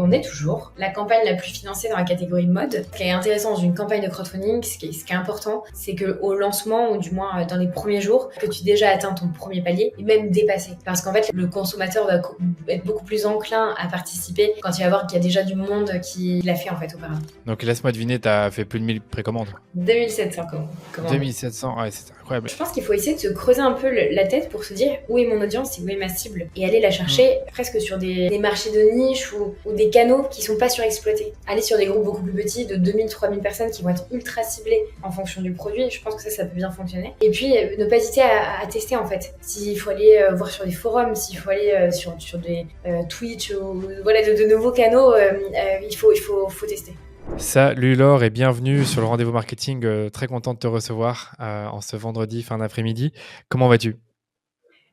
on est toujours la campagne la plus financée dans la catégorie mode. Ce qui est intéressant dans une campagne de crowdfunding, ce qui est important, c'est qu'au lancement, ou du moins dans les premiers jours, que tu aies déjà atteint ton premier palier et même dépassé. Parce qu'en fait, le consommateur va être beaucoup plus enclin à participer quand il va voir qu'il y a déjà du monde qui l'a fait en fait auparavant. Donc laisse-moi deviner, tu as fait plus de 1000 précommandes. 2700 commandes. 2700, ouais, c'est incroyable. Je pense qu'il faut essayer de se creuser un peu la tête pour se dire où est mon audience et où est ma cible et aller la chercher presque sur des marchés de niche ou des canaux qui sont pas surexploités. Aller sur des groupes beaucoup plus petits de 2000-3000 personnes qui vont être ultra ciblées en fonction du produit, je pense que ça peut bien fonctionner. Et puis ne pas hésiter à tester en fait. S'il faut aller voir sur des forums, s'il faut aller sur des Twitch ou voilà, de nouveaux canaux, il faut tester. Salut Laure et bienvenue sur le rendez-vous marketing. Très content de te recevoir en ce vendredi fin d'après-midi. Comment vas-tu?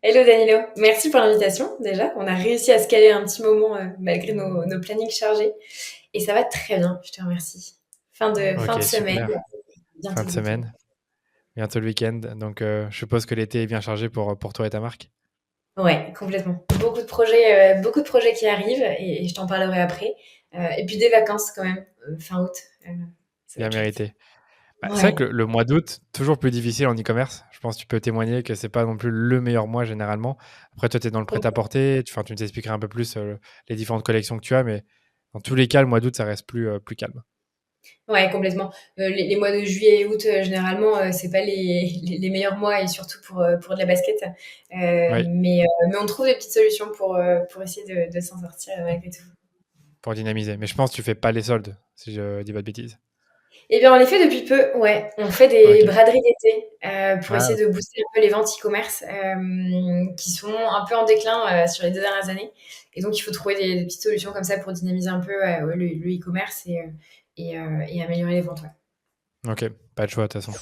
Hello Danilo, merci pour l'invitation déjà. On a réussi à se caler un petit moment malgré nos plannings chargés. Et ça va très bien, je te remercie. Fin de semaine. Fin de semaine. Bientôt le week-end. Donc je suppose que l'été est bien chargé pour toi et ta marque. Ouais, complètement. Beaucoup de projets qui arrivent et je t'en parlerai après. Et puis des vacances quand même, fin août. Bien mérité. Ouais. C'est vrai que le mois d'août, toujours plus difficile en e-commerce. Je pense que tu peux témoigner que c'est pas non plus le meilleur mois généralement. Après, toi, tu es dans le prêt-à-porter. Tu nous expliqueras un peu plus les différentes collections que tu as. Mais dans tous les cas, le mois d'août, ça reste plus calme. Ouais, complètement. Les mois de juillet et août, généralement, c'est pas les meilleurs mois et surtout pour de la basket. Oui. Mais on trouve des petites solutions pour essayer de s'en sortir malgré tout. Pour dynamiser. Mais je pense que tu fais pas les soldes, si je dis pas de bêtises. Eh bien, on les fait depuis peu, ouais. On fait des braderies d'été pour essayer de booster un peu les ventes e-commerce qui sont un peu en déclin sur les 2 dernières années. Et donc, il faut trouver des petites solutions comme ça pour dynamiser un peu le e-commerce et améliorer les ventes. Ouais. Ok, pas de choix de toute façon.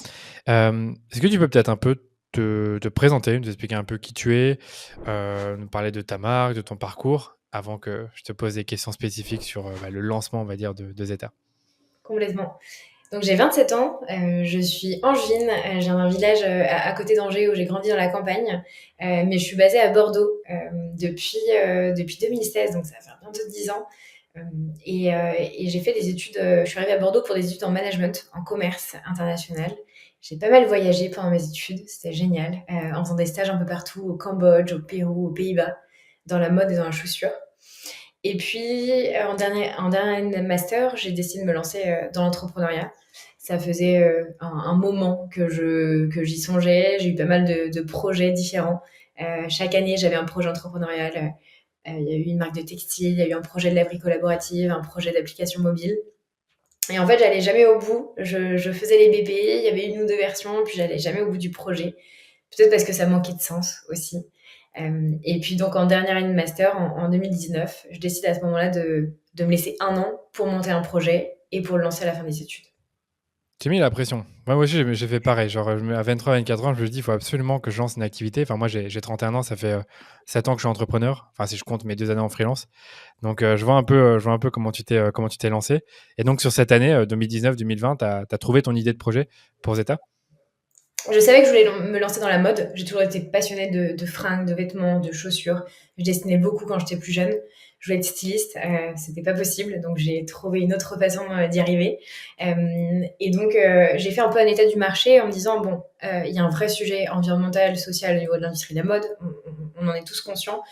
Est-ce que tu peux peut-être un peu te présenter, nous expliquer un peu qui tu es, nous parler de ta marque, de ton parcours, avant que je te pose des questions spécifiques sur le lancement, on va dire, de Zeta. Complètement. Donc j'ai 27 ans, je suis angevine, je viens d'un village à côté d'Angers où j'ai grandi dans la campagne, mais je suis basée à Bordeaux depuis 2016, donc ça va faire bientôt 10 ans. Et j'ai fait des études, je suis arrivée à Bordeaux pour des études en management, en commerce international. J'ai pas mal voyagé pendant mes études, c'était génial, en faisant des stages un peu partout, au Cambodge, au Pérou, aux Pays-Bas, dans la mode et dans la chaussure. Et puis, en dernier master, j'ai décidé de me lancer dans l'entrepreneuriat. Ça faisait un moment que j'y songeais. J'ai eu pas mal de projets différents. Chaque année, j'avais un projet entrepreneurial. Il y a eu une marque de textile, il y a eu un projet de laverie collaborative, un projet d'application mobile. Et en fait, j'allais jamais au bout. Je faisais les BP, il y avait une ou deux versions, puis j'allais jamais au bout du projet. Peut-être parce que ça manquait de sens aussi. Et puis donc en dernière année de master, en 2019, je décide à ce moment-là de me laisser 1 an pour monter un projet et pour le lancer à la fin des études. Tu as mis la pression. Moi aussi, j'ai fait pareil. Genre, à 23-24 ans, je me dis, il faut absolument que je lance une activité. Enfin, moi, j'ai 31 ans, ça fait 7 ans que je suis entrepreneur. Enfin, si je compte mes 2 années en freelance. Donc, je vois un peu comment tu t'es lancé. Et donc, sur cette année, 2019-2020, tu as trouvé ton idée de projet pour Zeta? Je savais que je voulais me lancer dans la mode. J'ai toujours été passionnée de fringues, de vêtements, de chaussures. Je dessinais beaucoup quand j'étais plus jeune. Je voulais être styliste, c'était pas possible, donc j'ai trouvé une autre façon d'y arriver. Et donc j'ai fait un peu un état du marché en me disant bon, il y a un vrai sujet environnemental, social au niveau de l'industrie de la mode. On en est tous conscients.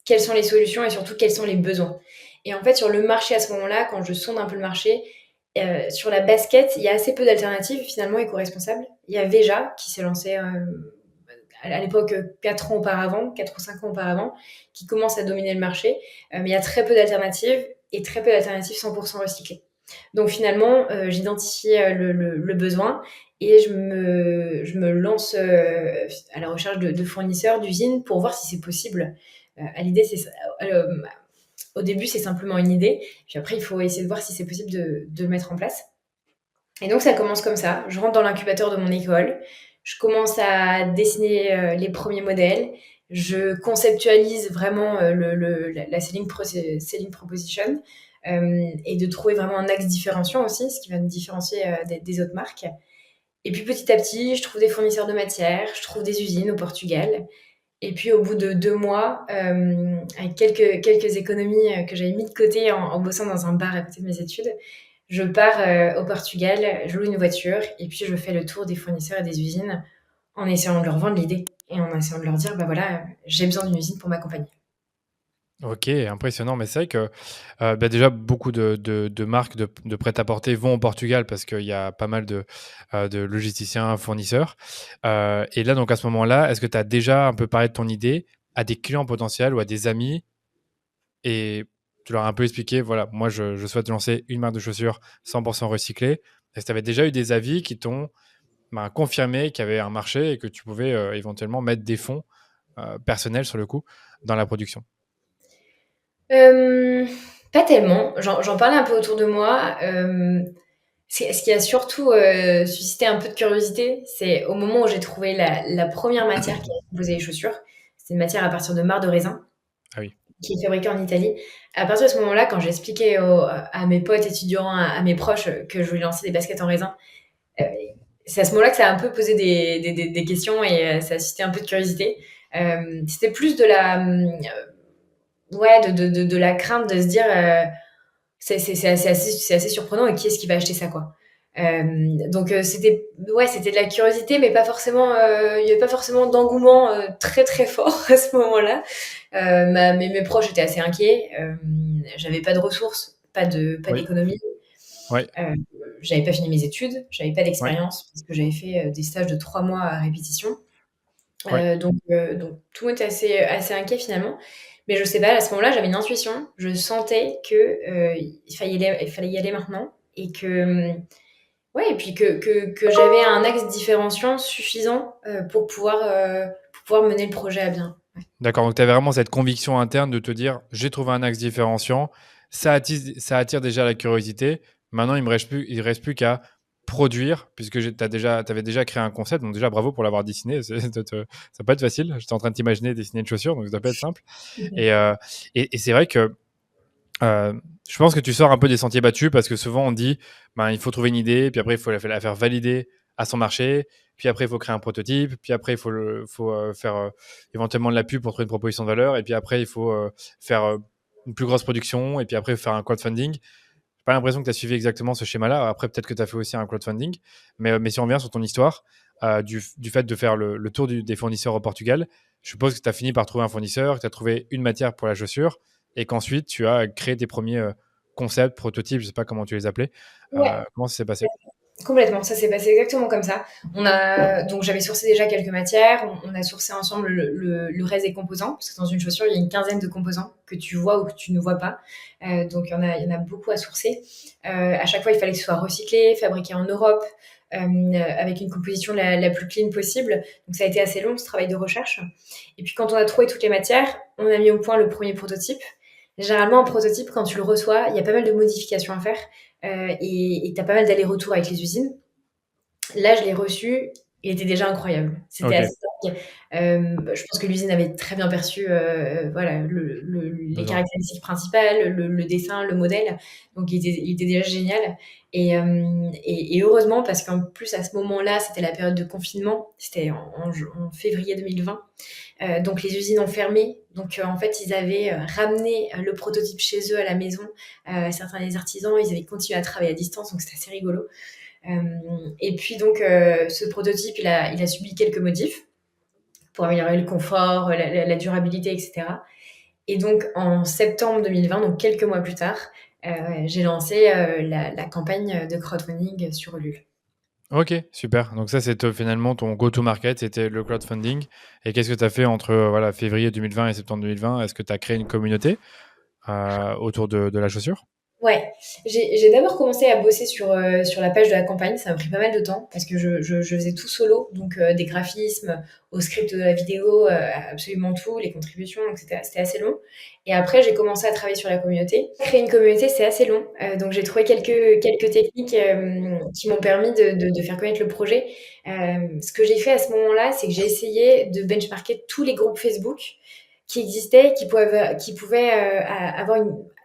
Quelles sont les solutions et surtout quels sont les besoins. Et en fait sur le marché à ce moment-là, quand je sonde un peu le marché, sur la basket, il y a assez peu d'alternatives finalement éco-responsables. Il y a Veja qui s'est lancé à l'époque 4 ans auparavant, 4 ou 5 ans auparavant, qui commence à dominer le marché. Mais il y a très peu d'alternatives et très peu d'alternatives 100% recyclées. Donc finalement, j'identifie le besoin et je me lance à la recherche de fournisseurs, d'usines pour voir si c'est possible. À l'idée, c'est au début, c'est simplement une idée. Puis après, il faut essayer de voir si c'est possible de le mettre en place. Et donc, ça commence comme ça. Je rentre dans l'incubateur de mon école. Je commence à dessiner les premiers modèles. Je conceptualise vraiment la selling proposition et de trouver vraiment un axe différenciant aussi, ce qui va me différencier des autres marques. Et puis petit à petit, je trouve des fournisseurs de matières, je trouve des usines au Portugal. Et puis au bout de 2 mois, avec quelques économies que j'avais mis de côté en bossant dans un bar à côté de mes études, je pars au Portugal, je loue une voiture et puis je fais le tour des fournisseurs et des usines en essayant de leur vendre l'idée et en essayant de leur dire, bah voilà, j'ai besoin d'une usine pour m'accompagner. OK, impressionnant. Mais c'est vrai que, bah, déjà beaucoup de marques de prêt-à-porter vont au Portugal parce qu'il y a pas mal de logisticiens, fournisseurs. Et là, donc à ce moment-là, est-ce que tu as déjà un peu parlé de ton idée à des clients potentiels ou à des amis et tu leur as un peu expliqué: «Voilà, moi je souhaite lancer une marque de chaussures 100 recyclée». Est-ce que tu avais déjà eu des avis qui t'ont, ben, confirmé qu'il y avait un marché et que tu pouvais, éventuellement mettre des fonds, personnels sur le coup, dans la production? Euh, Pas tellement. J'en parlais un peu autour de moi. Ce qui a surtout suscité un peu de curiosité, c'est au moment où j'ai trouvé la première matière qui a composé les chaussures. C'est une matière à partir de marc de raisin Ah oui. qui est fabriquée en Italie. À partir de ce moment-là, quand j'ai expliqué à mes potes étudiants, à mes proches que je voulais lancer des baskets en raisin, euh, c'est à ce moment-là que ça a un peu posé des questions et ça a suscité un peu de curiosité. C'était plus de ouais, de la crainte de se dire c'est assez surprenant et qui est-ce qui va acheter ça quoi. Donc c'était de la curiosité mais pas forcément il y avait pas forcément d'engouement très très fort à ce moment-là. Mes proches étaient assez inquiets. J'avais pas de ressources, pas Oui, d'économie. ouais, Euh, J'avais pas fini mes études, j'avais pas ouais, d'expérience parce que j'avais fait des stages de 3 mois à répétition. ouais. Donc tout le monde était assez inquiet finalement. Mais je sais pas, à ce moment-là, j'avais une intuition. Je sentais que il fallait y aller maintenant et que ouais, et puis que j'avais un axe différenciant suffisant pour pouvoir mener le projet à bien. Ouais. D'accord, donc tu avais vraiment cette conviction interne de te dire: «J'ai trouvé un axe différenciant, ça attire déjà la curiosité. Maintenant, il reste plus qu'à produire» puisque tu avais déjà créé un concept, donc déjà bravo pour l'avoir dessiné, ça doit pas être facile. J'étais en train de t'imaginer dessiner une chaussure, donc ça doit pas être simple et Mhm. heu et c'est vrai que, je pense que tu sors un peu des sentiers battus parce que souvent on dit: «Ben, il faut trouver une idée, puis après il faut la faire valider à son marché, puis après il faut créer un prototype, puis après il faut faire, éventuellement de la pub pour trouver une proposition de valeur et puis après il faut, faire, une plus grosse production et puis après faire un crowdfunding». J'ai pas l'impression que tu as suivi exactement ce schéma-là. Après peut-être que tu as fait aussi un crowdfunding, mais si on revient sur ton histoire, du fait de faire le tour des fournisseurs au Portugal, je suppose que tu as fini par trouver un fournisseur, que tu as trouvé une matière pour la chaussure et qu'ensuite tu as créé tes premiers concepts, prototypes, je sais pas comment tu les appelais. Ouais. Comment ça s'est passé? Complètement, ça s'est passé exactement comme ça. Donc j'avais sourcé déjà quelques matières, on a sourcé ensemble le reste des composants, parce que dans une chaussure, il y a une quinzaine de composants que tu vois ou que tu ne vois pas. Donc il y en a beaucoup à sourcer. À chaque fois, il fallait que ce soit recyclé, fabriqué en Europe, avec une composition la plus clean possible. Donc ça a été assez long, ce travail de recherche. Et puis quand on a trouvé toutes les matières, on a mis au point le premier prototype. Généralement, un prototype, quand tu le reçois, il y a pas mal de modifications à faire et tu as pas mal d'allers-retours avec les usines. Là, je l'ai reçu, il était déjà incroyable. C'était Ok, assez dingue. Je pense que l'usine avait très bien perçu voilà, les besoin. caractéristiques principales, le dessin, le modèle. Donc, il était déjà génial. Et heureusement, parce qu'en plus, à ce moment-là, c'était la période de confinement. C'était en février 2020. Donc, les usines ont fermé. Donc, en fait, ils avaient ramené le prototype chez eux à la maison. Certains des artisans, ils avaient continué à travailler à distance. Donc, c'était assez rigolo. Et puis donc ce prototype, il a subi quelques modifs pour améliorer le confort, la durabilité, etc. Et donc en septembre 2020, donc quelques mois plus tard, j'ai lancé la campagne de crowdfunding sur Ulule. Ok, super. Donc ça, c'est finalement ton go-to-market, c'était le crowdfunding. Et qu'est-ce que tu as fait entre voilà, février 2020 et septembre 2020? Est-ce que tu as créé une communauté autour de la chaussure? Ouais, j'ai d'abord commencé à bosser sur la page de la campagne. Ça m'a pris pas mal de temps parce que je faisais tout solo, donc des graphismes, au script de la vidéo, absolument tout, les contributions, etc. C'était assez long. Et après, j'ai commencé à travailler sur la communauté. Créer une communauté, c'est assez long. Donc j'ai trouvé quelques techniques qui m'ont permis de faire connaître le projet. Ce que j'ai fait à ce moment-là, c'est que j'ai essayé de benchmarker tous les groupes Facebook qui existaient, qui pouvaient avoir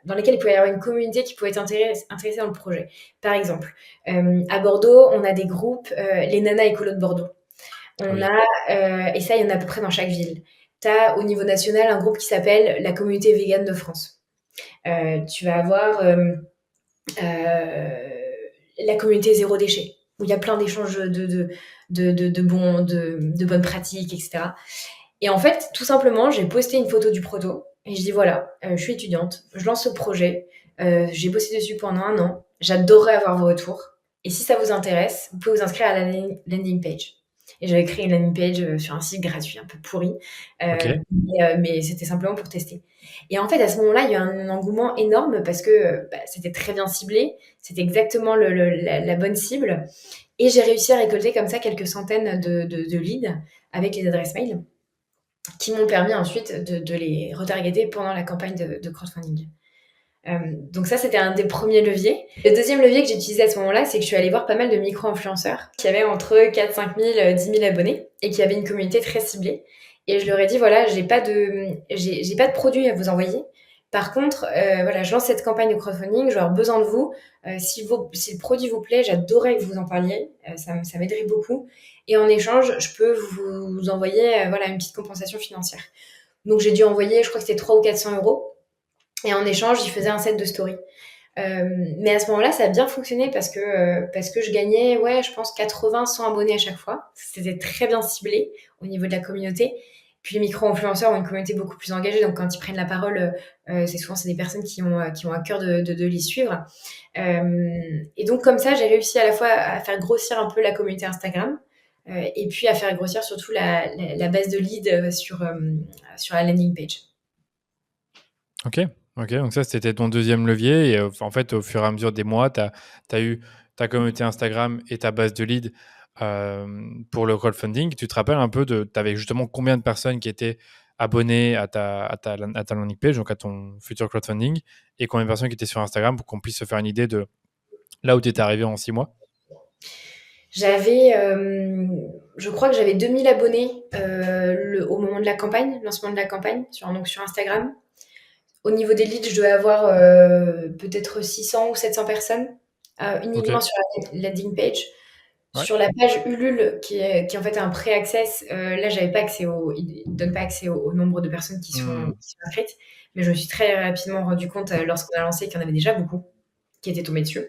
dans lesquels il pouvait y avoir une communauté qui pouvait être intéressée dans le projet. Par exemple, à Bordeaux, on a des groupes, les nanas écolos de Bordeaux. Ah On oui. a, et ça, il y en a à peu près dans chaque ville. tu as au niveau national un groupe qui s'appelle la communauté végane de France. Tu vas avoir la communauté zéro déchet, où il y a plein d'échanges de bonnes pratiques, etc. Et en fait, tout simplement, j'ai posté une photo du proto et je dis voilà, je suis étudiante, je lance ce projet, j'ai bossé dessus pendant 1 an, j'adorerais avoir vos retours. Et si ça vous intéresse, vous pouvez vous inscrire à la landing page. Et j'avais créé une landing page sur un site gratuit un peu pourri, Ok. mais c'était simplement pour tester. Et en fait, à ce moment-là, il y a eu un engouement énorme parce que c'était très bien ciblé, c'était exactement la bonne cible. Et j'ai réussi à récolter comme ça quelques centaines de leads avec les adresses mail qui m'ont permis ensuite de les retargeter pendant la campagne de crowdfunding. Donc ça, c'était un des premiers leviers. Le deuxième levier que j'ai utilisé à ce moment-là, c'est que je suis allée voir pas mal de micro-influenceurs qui avaient entre 4 5 000, 10 000 abonnés et qui avaient une communauté très ciblée. Et je leur ai dit, voilà, j'ai pas de produits à vous envoyer. Par contre, voilà, je lance cette campagne de crowdfunding, j'aurai besoin de vous. Si le produit vous plaît, j'adorerais que vous en parliez. Ça m'aiderait beaucoup. Et en échange, je peux vous envoyer voilà, une petite compensation financière. Donc j'ai dû envoyer, je crois que c'était 300 ou 400 euros. Et en échange, il faisait un set de story. Mais à ce moment-là, ça a bien fonctionné parce que je gagnais, ouais, je pense 80, 100 abonnés à chaque fois. C'était très bien ciblé au niveau de la communauté. Puis les micro-influenceurs ont une communauté beaucoup plus engagée, donc quand ils prennent la parole, c'est des personnes qui ont à cœur de les suivre. Et donc comme ça, j'ai réussi à la fois à faire grossir un peu la communauté Instagram, et puis à faire grossir surtout la base de leads sur la landing page. Ok. Ok. Donc ça, c'était ton deuxième levier. Et en fait, au fur et à mesure des mois, tu as eu ta communauté Instagram et ta base de leads pour le crowdfunding. Tu te rappelles un peu tu avais justement combien de personnes qui étaient abonnées à ta landing page, donc à ton futur crowdfunding, et combien de personnes qui étaient sur Instagram pour qu'on puisse se faire une idée de là où tu étais arrivé en 6 mois? J'avais, je crois que j'avais 2000 abonnés au moment de la campagne, lancement de la campagne, donc sur Instagram. Au niveau des leads, je devais avoir peut-être 600 ou 700 personnes Ok. uniquement sur la landing page. Ouais. Sur la page Ulule, qui en fait est un pré-access, là, j'avais pas accès il donne pas accès au nombre de personnes Hmm. qui sont inscrites. Mais je me suis très rapidement rendu compte lorsqu'on a lancé qu'il y en avait déjà beaucoup qui étaient tombés dessus.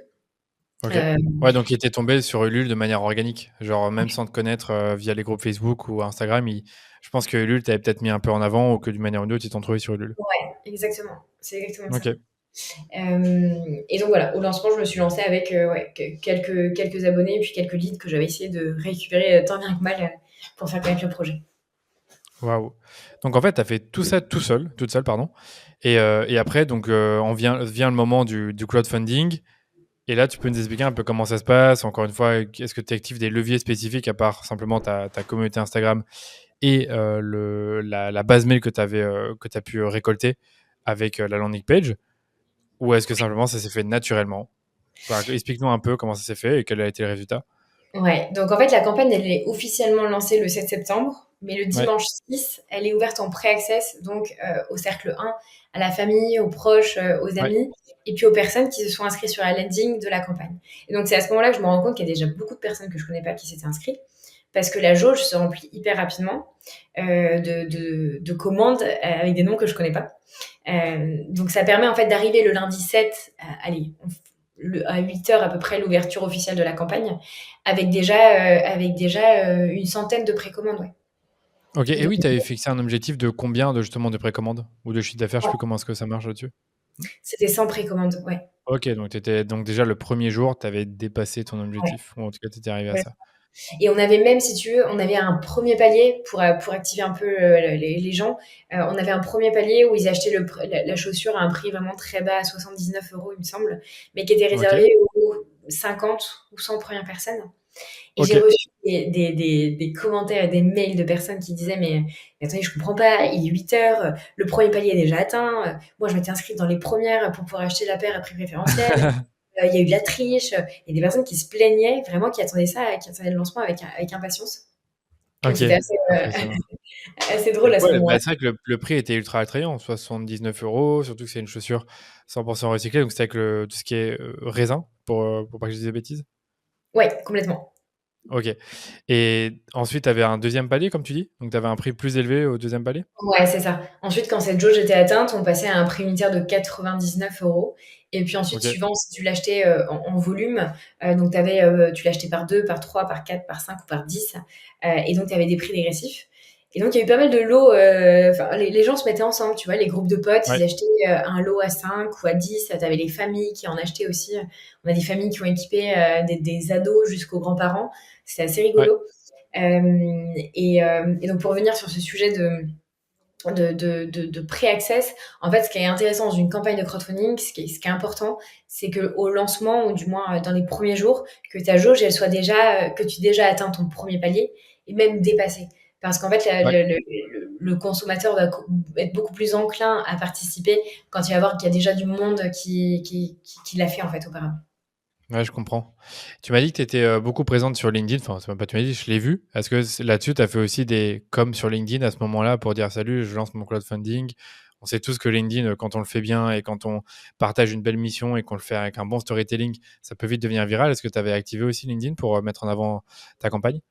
Ok. Euh, Ouais, donc il était tombé sur Ulule de manière organique. Genre, même sans te connaître via les groupes Facebook ou Instagram, je pense que Ulule t'avait peut-être mis un peu en avant ou que d'une manière ou d'une autre, ils t'ont trouvé sur Ulule. ouais, exactement. C'est exactement ça. Ok. Et donc voilà, au lancement, je me suis lancée avec ouais, quelques abonnés et puis quelques leads que j'avais essayé de récupérer tant bien que mal pour faire connaître le projet. Waouh. Donc en fait, tu as fait tout ça toute seule, pardon. Et après, donc, vient le moment du crowdfunding. Et là, tu peux nous expliquer un peu comment ça se passe. Encore une fois, est-ce que tu actives des leviers spécifiques à part simplement ta communauté Instagram et la base mail que tu as pu récolter avec la landing page? Ou est-ce que simplement ça s'est fait naturellement? Enfin, explique-nous un peu comment ça s'est fait et quel a été le résultat. Ouais, donc en fait, la campagne, elle est officiellement lancée le 7 septembre, mais le Ouais, dimanche 6, elle est ouverte en pré-access, donc au cercle 1, à la famille, aux proches, aux ouais, amis, et puis aux personnes qui se sont inscrites sur la landing de la campagne. Et donc c'est à ce moment-là que je me rends compte qu'il y a déjà beaucoup de personnes que je connais pas qui s'étaient inscrites, parce que la jauge se remplit hyper rapidement de commandes avec des noms que je connais pas. Donc ça permet en fait d'arriver le lundi 7, allez, à 8 heures à peu près l'ouverture officielle de la campagne, avec déjà une centaine de précommandes. Ouais. ok. Et Donc, oui, tu avais fixé un objectif de combien justement de précommandes ou de chiffre d'affaires, je sais plus comment est-ce que ça marche là-dessus. c'était 100 précommandes. Ouais. Ok, donc, donc déjà le premier jour, tu avais dépassé ton Ouais. objectif, ou en tout cas, tu étais arrivé à Ouais. ça. Et on avait même, si tu veux, on avait un premier palier pour activer un peu les gens. On avait un premier palier où ils achetaient la chaussure à un prix vraiment très bas, à 79 euros, il me semble, mais qui était Ok, réservé aux 50 ou 100 premières personnes. Et ok. j'ai reçu des commentaires et des mails de personnes qui disaient mais attendez, je comprends pas, il est 8 heures, le premier palier est déjà atteint. Moi, je m'étais inscrite dans les premières pour pouvoir acheter la paire à prix préférentiel. Il y a eu de la triche. Il y a des personnes qui se plaignaient, vraiment, qui attendaient le lancement avec impatience. Donc, Ok, c'était impressionnant. assez drôle à ce Ouais, moment-là. bah, c'est vrai que le prix était ultra attrayant, 79 euros, surtout que c'est une chaussure 100% recyclée, donc c'était avec tout ce qui est raisin, pour pas que je dise des bêtises. Ouais, complètement. OK. Et ensuite, tu avais un deuxième palier, comme tu dis? Donc, tu avais un prix plus élevé au deuxième palier? Ouais, c'est ça. Ensuite, quand cette jauge était atteinte, on passait à un prix unitaire de 99 €. Et puis ensuite, OK. suivant si tu l'achetais en volume, donc tu l'achetais par 2, par 3, par 4, par 5 ou par 10. Et donc, tu avais des prix dégressifs. Et donc, il y a eu pas mal de lots. Les gens se mettaient ensemble, tu vois, les groupes de potes, Ouais, ils achetaient un lot à 5 ou à 10. Tu avais les familles qui en achetaient aussi. On a des familles qui ont équipé des ados jusqu'aux grands-parents. C'est assez ouais, rigolo. Et donc, pour revenir sur ce sujet de pre-access. En fait, ce qui est intéressant dans une campagne de crowdfunding, ce qui est important, c'est que au lancement, ou du moins dans les premiers jours, que ta jauge, elle soit déjà, que tu aies déjà atteint ton premier palier et même dépassé. Parce qu'en fait, ouais. le consommateur va être beaucoup plus enclin à participer quand il va voir qu'il y a déjà du monde qui l'a fait en fait auparavant. Ouais, je comprends. Tu m'as dit que tu étais, beaucoup présente sur LinkedIn, enfin, c'est même pas tu m'as dit, je l'ai vu. Est-ce que là-dessus, tu as fait aussi des comme sur LinkedIn à ce moment-là pour dire: «Salut, je lance mon crowdfunding». On sait tous que LinkedIn, quand on le fait bien et quand on partage une belle mission et qu'on le fait avec un bon storytelling, ça peut vite devenir viral. Est-ce que tu avais activé aussi LinkedIn pour, mettre en avant ta campagne?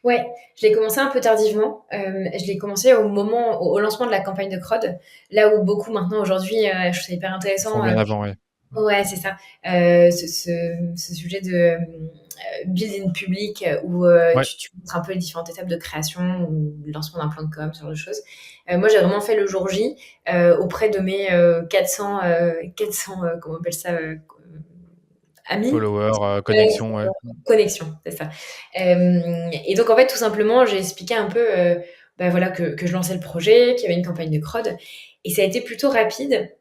Ouais, je l'ai commencé un peu tardivement. Je l'ai commencé au lancement de la campagne de crowd, là où beaucoup maintenant aujourd'hui, je trouve ça hyper Ils font intéressant. bien avant, ouais. Mmh. Ouais, c'est ça. Ce sujet de build in public où Ouais, tu montres un peu les différentes étapes de création ou le lancement d'un plan de com, ce genre de choses. Moi, j'ai vraiment fait le jour J auprès de mes 400 comment on appelle ça, amis. followers, Ouais, connexions, ouais. Mmh. connexion, c'est ça. Et donc, en fait, tout simplement, j'ai expliqué un peu bah, voilà, que je lançais le projet, qu'il y avait une campagne de crowd. Et ça a été plutôt rapide.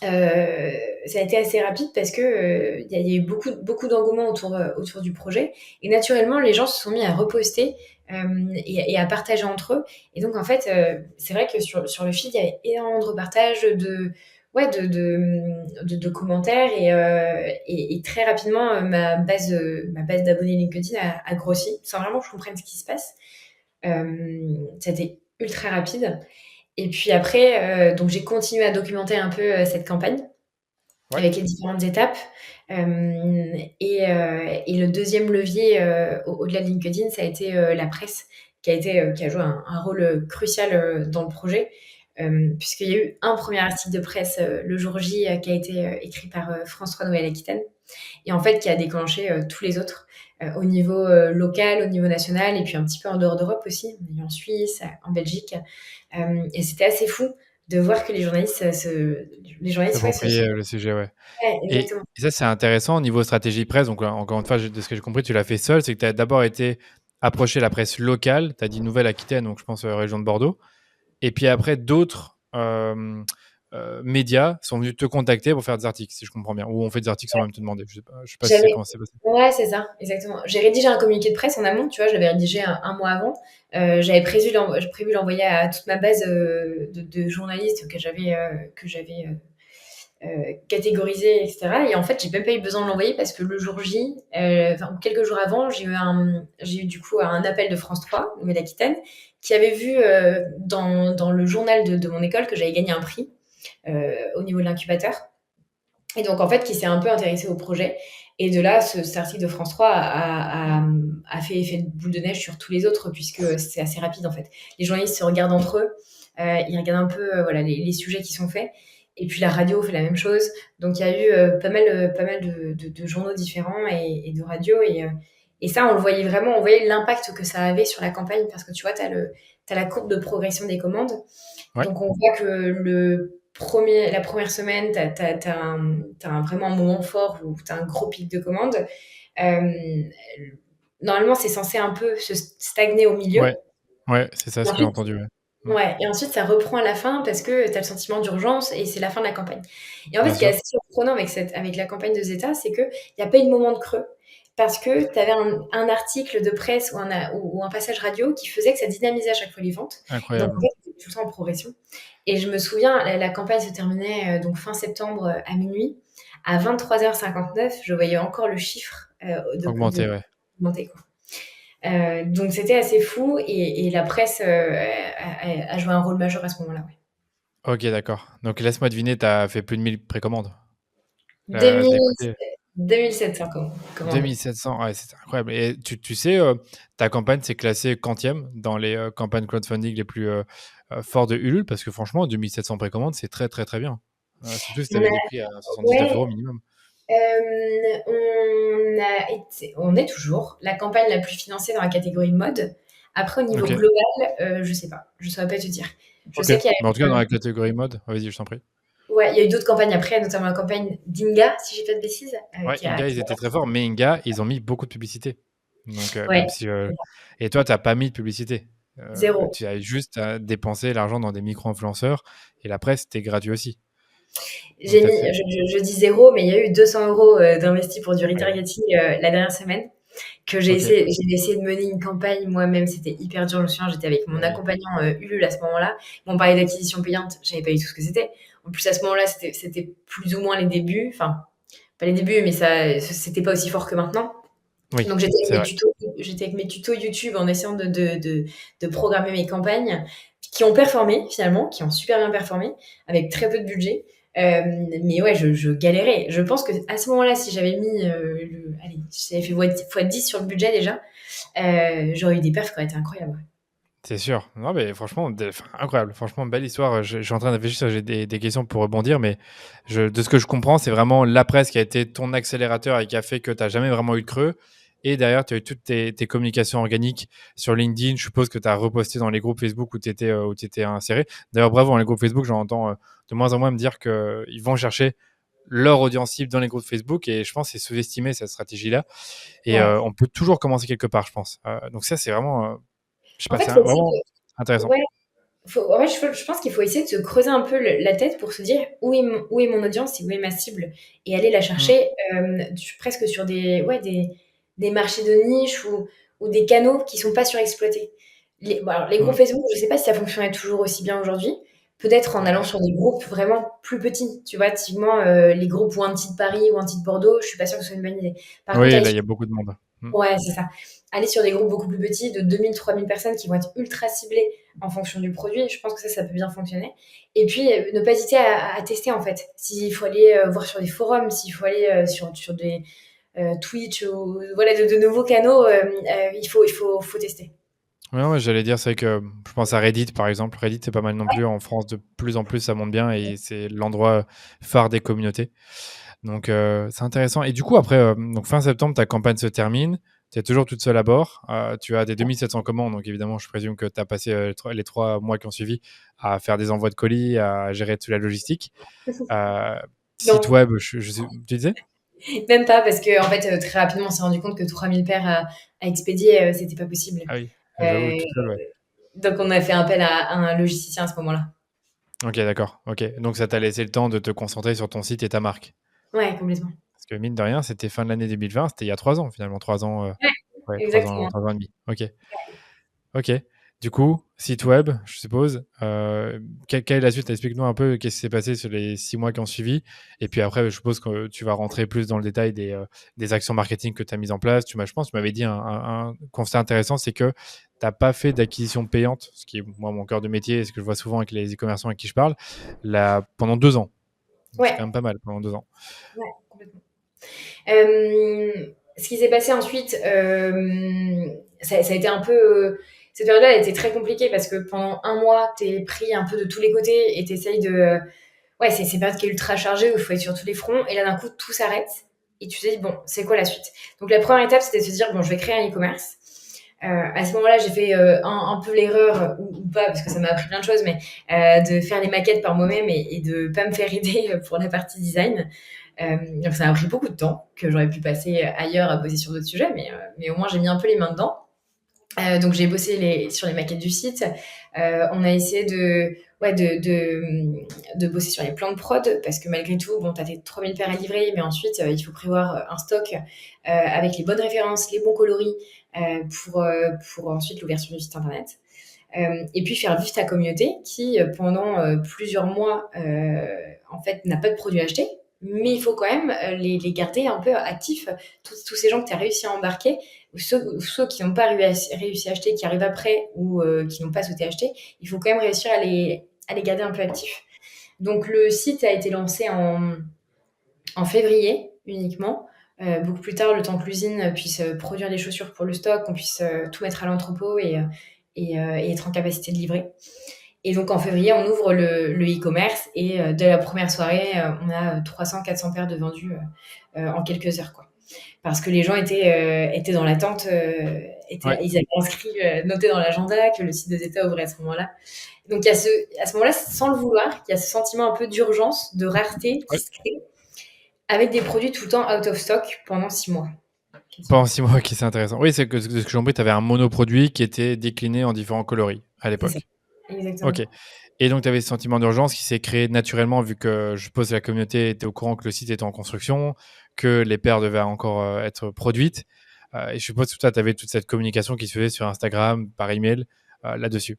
Ça a été assez rapide parce que il y a eu beaucoup d'engouement autour du projet. Et naturellement, les gens se sont mis à reposter et à partager entre eux. Et donc, en fait, c'est vrai que sur le feed, il y avait énormément de repartages, ouais, de commentaires. Et très rapidement, ma base d'abonnés LinkedIn a grossi sans vraiment que je comprenne ce qui se passe. Ça a été ultra rapide. Et puis après, donc j'ai continué à documenter un peu cette campagne Ouais. avec les différentes étapes. Et le deuxième levier, au-delà de LinkedIn, ça a été la presse, qui a joué un rôle crucial dans le projet, puisqu'il y a eu un premier article de presse le jour J qui a été écrit par France 3 Nouvelle-Aquitaine, et en fait qui a déclenché tous les autres au niveau local, au niveau national, et puis un petit peu en dehors d'Europe aussi, on a eu en Suisse, en Belgique. Et c'était assez fou de voir que les journalistes, ouais, S'approprier, le sujet, ouais. ouais, Et exactement. ça, c'est intéressant au niveau stratégie presse. Donc, encore une fois, de ce que j'ai compris, tu l'as fait seul. C'est que tu as d'abord été approcher la presse locale. Tu as dit Nouvelle-Aquitaine, donc je pense région de Bordeaux. Et puis après, d'autres médias sont venus te contacter pour faire des articles, si je comprends bien. Ou on fait des articles sans même te demander. Je sais pas si c'est J'avais comment c'est passé. Ouais, c'est ça, exactement. J'ai rédigé un communiqué de presse en amont, tu vois, je l'avais rédigé un mois avant. J'ai prévu l'envoyer à toute ma base de journalistes que j'avais catégorisés, etc. Et en fait, j'ai même pas eu besoin de l'envoyer parce que le jour J, enfin, quelques jours avant, j'ai eu du coup un appel de France 3, Nouvelle-Aquitaine, qui avait vu dans le journal de mon école que j'avais gagné un prix au niveau de l'incubateur. Et donc, en fait, qui s'est un peu intéressé au projet. Et de là, cet article de France 3 a fait effet de boule de neige sur tous les autres, puisque c'est assez rapide, en fait. Les journalistes se regardent entre eux, ils regardent un peu voilà, les sujets qui sont faits. Et puis la radio fait la même chose. Donc, il y a eu pas mal de journaux différents et de radios. Et ça, on le voyait vraiment, on voyait l'impact que ça avait sur la campagne, parce que tu vois, t'as la courbe de progression des commandes. Ouais. Donc, on voit que la première semaine, t'as vraiment un moment fort où tu as un gros pic de commandes. Euh, Normalement, c'est censé un peu se stagner au Ouais. milieu. Ouais, c'est ça Et ce que j'ai ensuite, entendu. Ouais. Mm. ouais, et ensuite, ça reprend à la fin parce que tu as le sentiment d'urgence et c'est la fin de la campagne. Et en fait, Bien ce qui est sûr. assez surprenant avec la campagne de Zeta, c'est qu'il n'y a pas eu de moment de creux. Parce que tu avais un article de presse ou un passage radio qui faisait que ça dynamisait à chaque fois les ventes. Et donc, en Incroyable. fait, c'était tout le temps en progression. Et je me souviens, la campagne se terminait donc fin septembre à minuit. À 23h59, je voyais encore le chiffre de Augmenté, ouais. augmenter, quoi. Donc c'était assez fou et la presse a joué un rôle majeur à ce moment-là. Ouais. Ok, d'accord. Donc laisse-moi deviner, tu as fait plus de 1000 précommandes Des de milliers, ton côté. 2700 commandes. 2700, ouais, c'est incroyable. Et tu sais, ta campagne s'est classée quantième dans les campagnes crowdfunding les plus fortes de Ulule, parce que franchement, 2700 précommandes, c'est très très très bien. Surtout si tu On avais a, des prix à 79 ouais, euros minimum. on est toujours la campagne la plus financée dans la catégorie mode. Après, au niveau Ok, global, je sais pas. Je saurais pas te dire. Je ok. sais qu'il y Mais en tout cas, a dans eu, la catégorie mode, vas-y, je t'en prie. ouais, il y a eu d'autres campagnes après, notamment la campagne d'Inga, si j'ai pas de bêtises, Ouais, Inga, ils étaient très forts, mais Inga, ils ont mis beaucoup de publicité. Donc, ouais, même si. Et toi, tu n'as pas mis de publicité. zéro. Tu as juste dépensé l'argent dans des micro-influenceurs et la presse, c'était gratuit aussi. Donc, J'ai tu as mis, fait. je dis zéro, mais il y a eu 200 euros d'investis pour du Ouais. retargeting la dernière semaine. Que Ok. j'ai essayé de mener une campagne moi-même, c'était hyper dur. Je me souviens, j'étais avec mon Bah oui. accompagnant Ulule à ce moment-là. On parlait d'acquisition payante, j'avais pas eu tout ce que c'était. En plus, à ce moment-là, c'était plus ou moins les débuts. Enfin, pas les débuts, mais ça, c'était pas aussi fort que maintenant. Oui, Donc c'est vrai. j'étais avec mes tutos YouTube en essayant de programmer mes campagnes qui ont performé finalement, qui ont super bien performé avec très peu de budget. Mais ouais, je galérais. Je pense que à ce moment-là, si j'avais mis, allez, si j'avais fait x10 sur le budget déjà, j'aurais eu des perfs qui auraient été incroyables. C'est sûr. Non, mais franchement, enfin, incroyable. Franchement, belle histoire. Je suis en train de réfléchir, j'ai des questions pour rebondir, mais de ce que je comprends, c'est vraiment la presse qui a été ton accélérateur et qui a fait que tu n'as jamais vraiment eu de creux. Et derrière, tu as eu toutes tes communications organiques sur LinkedIn. Je suppose que tu as reposté dans les groupes Facebook où tu étais inséré. D'ailleurs, bravo, dans les groupes Facebook, j'entends de moins en moins me dire qu'ils vont chercher leur audience cible dans les groupes Facebook. Et je pense que c'est sous-estimé cette stratégie-là. Et Ouais. on peut toujours commencer quelque part, je pense. Donc ça, c'est vraiment, je sais En pas, fait, c'est faut essayer vraiment de, intéressant. ouais, en fait, je pense qu'il faut essayer de se creuser un peu la tête pour se dire où est mon audience et où est ma cible et aller la Mm. chercher presque sur des marchés de niche ou des canaux qui sont pas surexploités. Alors, les groupes Mm. Facebook, je sais pas si ça fonctionnait toujours aussi bien aujourd'hui. Peut-être en allant sur des groupes vraiment plus petits. Tu vois, typiquement, les groupes Wanted Paris, Wanted Bordeaux, je suis pas sûre que ce soit une bonne idée. Par contre, Oui, aller là, il sur y a beaucoup de monde. Mm. Ouais, c'est ça. Aller sur des groupes beaucoup plus petits, de 2 000, 3 000 personnes qui vont être ultra ciblées en fonction du produit, je pense que ça peut bien fonctionner. Et puis, ne pas hésiter à tester, en fait. S'il faut aller voir sur des forums, s'il faut aller sur des Twitch ou voilà, de nouveaux canaux, faut tester. Ouais, ouais, j'allais dire, c'est vrai que je pense à Reddit, par exemple. Reddit, c'est pas mal non plus. En France, de plus en plus, ça monte bien et c'est l'endroit phare des communautés. Donc, c'est intéressant. Et du coup, après, donc fin septembre, ta campagne se termine. Tu es toujours toute seule à bord. Tu as des 2700 commandes. Donc, évidemment, je présume que tu as passé les 3 mois qui ont suivi à faire des envois de colis, à gérer toute la logistique. Euh, Site Non, web, tu disais? même pas, parce que en fait, très rapidement, on s'est rendu compte que 3 000 paires à expédier, c'était pas possible. Ah oui, j'avoue, Euh, toute seule, ouais. donc, on a fait appel à un logisticien à ce moment-là. Ok, d'accord. Ok. Donc, ça t'a laissé le temps de te concentrer sur ton site et ta marque. Ouais, complètement. Parce que mine de rien, c'était fin de l'année 2020, c'était il y a 3 ans finalement, 3 ans, Ouais, ouais, 3 ans, exactement. 3 ans et demi. Ok, ok. Du coup, site web, je suppose. Quelle est la suite? Explique-nous un peu qu'est-ce qui s'est passé sur les 6 mois qui ont suivi. Et puis après, je suppose que tu vas rentrer plus dans le détail des actions marketing que tu as mises en place. Je pense, tu m'avais dit un constat intéressant, c'est que tu n'as pas fait d'acquisition payante, ce qui est moi mon cœur de métier et ce que je vois souvent avec les e-commerçants avec qui je parle, pendant 2 ans. Donc c'est quand Ouais, même pas mal pendant 2 ans. ouais, complètement. Ce qui s'est passé ensuite, ça a été un peu. Cette période-là, elle a été très compliquée parce que pendant un mois, t'es pris un peu de tous les côtés et t'essayes de. Ouais, c'est une période qui est ultra chargée où il faut être sur tous les fronts et là, d'un coup, tout s'arrête et tu te dis, bon, c'est quoi la suite? Donc, la première étape, c'était de se dire, bon, je vais créer un e-commerce. À ce moment-là, j'ai fait un peu l'erreur, ou pas, parce que ça m'a appris plein de choses, mais de faire les maquettes par moi-même et de pas me faire aider pour la partie design. Donc ça m'a pris beaucoup de temps que j'aurais pu passer ailleurs à bosser sur d'autres sujets, mais au moins j'ai mis un peu les mains dedans. Donc j'ai bossé sur les maquettes du site. On a essayé ouais, de bosser sur les plans de prod parce que malgré tout, bon, t'as tes 3 000 paires à livrer, mais ensuite il faut prévoir un stock avec les bonnes références, les bons coloris pour ensuite l'ouverture du site internet. Et puis faire vivre ta communauté qui, pendant plusieurs mois, en fait, n'a pas de produits achetés. Mais il faut quand même les garder un peu actifs. Tous ces gens que tu as réussi à embarquer, ou ceux qui n'ont pas réussi à acheter, qui arrivent après ou qui n'ont pas souhaité acheter, il faut quand même réussir à les garder un peu actifs. Donc le site a été lancé en février uniquement. beaucoup plus tard, le temps que l'usine puisse produire les chaussures pour le stock, qu'on puisse tout mettre à l'entrepôt et être en capacité de livrer. Et donc en février, on ouvre le e-commerce et dès la première soirée, on a 300-400 paires de vendus en quelques heures, quoi. Parce que les gens étaient dans l'attente, Ouais. ils avaient inscrit, noté dans l'agenda que le site de Zeta ouvrait à ce moment-là. Donc il y a à ce moment-là, sans le vouloir, il y a ce sentiment un peu d'urgence, de rareté qui Ouais. se crée avec des produits tout le temps out of stock pendant 6 mois. Pendant 6 mois, ok, c'est intéressant. Oui, c'est que de ce que j'ai compris, tu avais un monoproduit qui était décliné en différents coloris à C'est ça, l'époque. exactement. Ok. Et donc, tu avais ce sentiment d'urgence qui s'est créé naturellement, vu que je suppose que la communauté était au courant que le site était en construction, que les paires devaient encore être produites. Et je suppose que toi, tu avais toute cette communication qui se faisait sur Instagram, par email, là-dessus.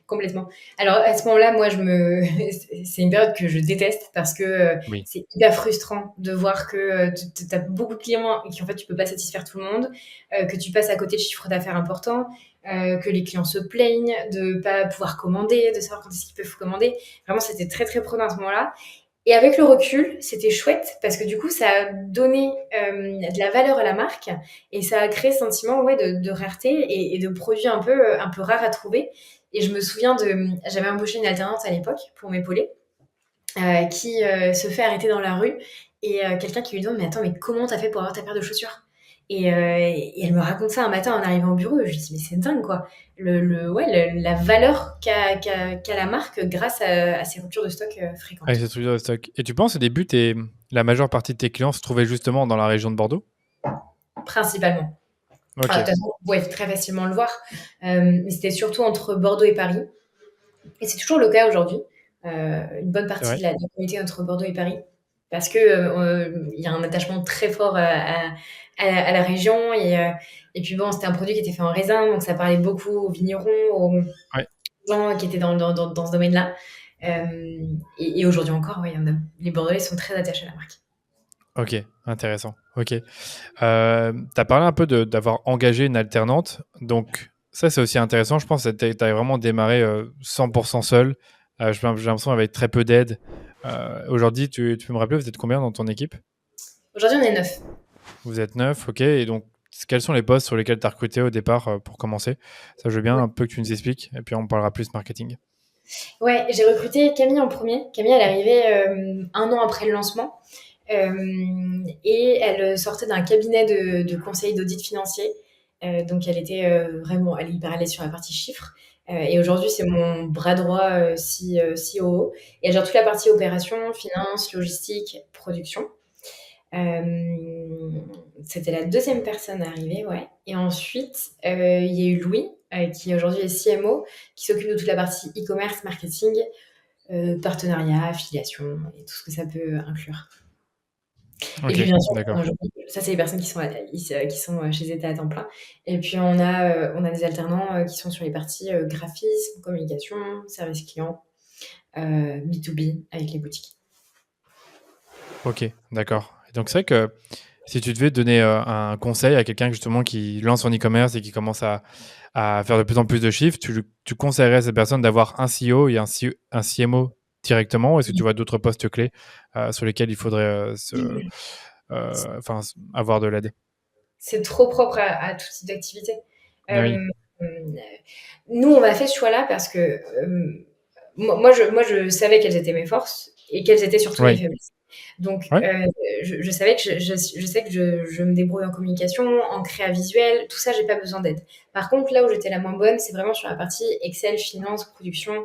Complètement. Alors à ce moment-là, moi, c'est une période que je déteste parce que Oui. c'est hyper frustrant de voir que tu as beaucoup de clients et qu'en fait, tu peux pas satisfaire tout le monde, que tu passes à côté de chiffres d'affaires importants, que les clients se plaignent de pas pouvoir commander, de savoir quand est-ce qu'ils peuvent commander. Vraiment, c'était très, très prenant à ce moment-là. Et avec le recul, c'était chouette parce que du coup, ça a donné de la valeur à la marque et ça a créé ce sentiment ouais, de rareté et de produits un peu rares à trouver. Et je me souviens j'avais embauché une alternante à l'époque pour m'épauler, qui se fait arrêter dans la rue et quelqu'un qui lui demande mais attends mais comment t'as fait pour avoir ta paire de chaussures et elle me raconte ça un matin en arrivant au bureau et je lui dis mais c'est dingue quoi ouais, la valeur qu'a la marque grâce à ces ruptures de stock Avec fréquentes. cette structure de stock. Et tu penses au début, la majeure partie de tes clients se trouvaient justement dans la région de Bordeaux? Principalement. Ok. Ah, de toute façon, vous pouvez très facilement le voir. Mais c'était surtout entre Bordeaux et Paris. Et c'est toujours le cas aujourd'hui. Une bonne C'est partie de vrai. la communauté entre Bordeaux et Paris. Parce que il y a un attachement très fort à la région. Et puis bon, c'était un produit qui était fait en raisin, donc ça parlait beaucoup aux vignerons, aux Ouais. gens qui étaient dans ce domaine-là. Et aujourd'hui encore, ouais, les Bordelais sont très attachés à la marque. Ok, intéressant. Ok. Tu as parlé un peu d'avoir engagé une alternante. Donc, ça, c'est aussi intéressant. Je pense que tu as vraiment démarré 100% seul. J'ai l'impression avec très peu d'aide. Aujourd'hui, tu peux me rappeler, vous êtes combien dans ton équipe? Aujourd'hui, on est 9. Vous êtes 9, ok. Et donc, quels sont les postes sur lesquels tu as recruté au départ pour commencer? Ça, je veux bien un peu que tu nous expliques. Et puis, on parlera plus marketing. Ouais, j'ai recruté Camille en premier. Camille, elle est arrivée un an après le lancement. Et elle sortait d'un cabinet de conseil d'audit financier. Donc, elle est hyper à l'aise sur la partie chiffres. Et aujourd'hui, c'est mon bras droit COO. Et elle gère toute la partie opération, finance, logistique, production. C'était la deuxième personne à arriver, ouais. Et ensuite, il y a eu Louis, qui aujourd'hui est CMO, qui s'occupe de toute la partie e-commerce, marketing, partenariat, affiliation et tout ce que ça peut inclure. Et Ok, puis bien sûr, d'accord. ça c'est les personnes qui sont chez Zeta à temps plein. Et puis on a des alternants qui sont sur les parties graphisme, communication, service client, B2B avec les boutiques. Ok, d'accord. Et donc, c'est vrai que si tu devais donner un conseil à quelqu'un justement qui lance son e-commerce et qui commence à faire de plus en plus de chiffres, tu conseillerais à cette personne d'avoir un CEO et un CMO directement, ou est-ce que tu vois d'autres postes clés sur lesquels il faudrait avoir de l'aide? C'est trop propre à tout type d'activité. Ah oui, Euh, Nous, on a fait ce choix-là parce que moi, je savais quelles étaient mes forces et quelles étaient surtout mes oui, faiblesses. Donc, ouais. je savais que je sais que je me débrouille en communication, en créa visuel, tout ça, j'ai pas besoin d'aide. Par contre, là où j'étais la moins bonne, c'est vraiment sur la partie Excel, finance, production,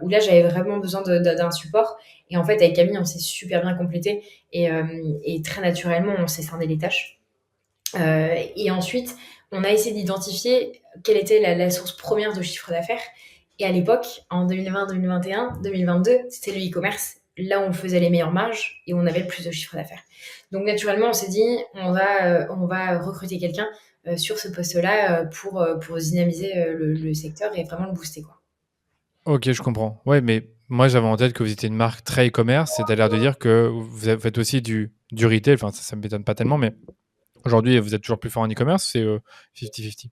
où là, j'avais vraiment besoin d'un support. Et en fait, avec Camille, on s'est super bien complété et très naturellement, on s'est scindé les tâches. Et ensuite, on a essayé d'identifier quelle était la source première de chiffre d'affaires. Et à l'époque, en 2020, 2021, 2022, c'était le e-commerce. Là où on faisait les meilleures marges et où on avait le plus de chiffre d'affaires. Donc naturellement, on s'est dit, on va recruter quelqu'un sur ce poste-là pour dynamiser le secteur et vraiment le booster, quoi. Ok, je comprends. Ouais, mais moi j'avais en tête que vous étiez une marque très e-commerce, c'est-à-dire de dire que faites aussi du retail, enfin ça ne m'étonne pas tellement, mais aujourd'hui vous êtes toujours plus fort en e-commerce, c'est 50-50.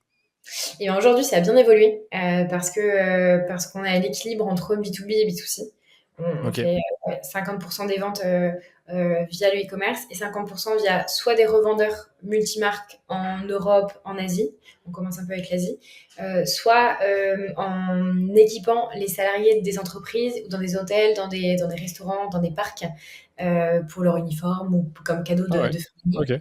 Et ben aujourd'hui, ça a bien évolué parce qu'on a l'équilibre entre B2B et B2C. On Ok. fait 50% des ventes via le e-commerce et 50% via soit des revendeurs multimarques en Europe, en Asie, on commence un peu avec l'Asie, soit en équipant les salariés des entreprises ou dans des hôtels, dans des restaurants, dans des parcs pour leur uniforme ou comme cadeau Ah ouais. de fin d'année.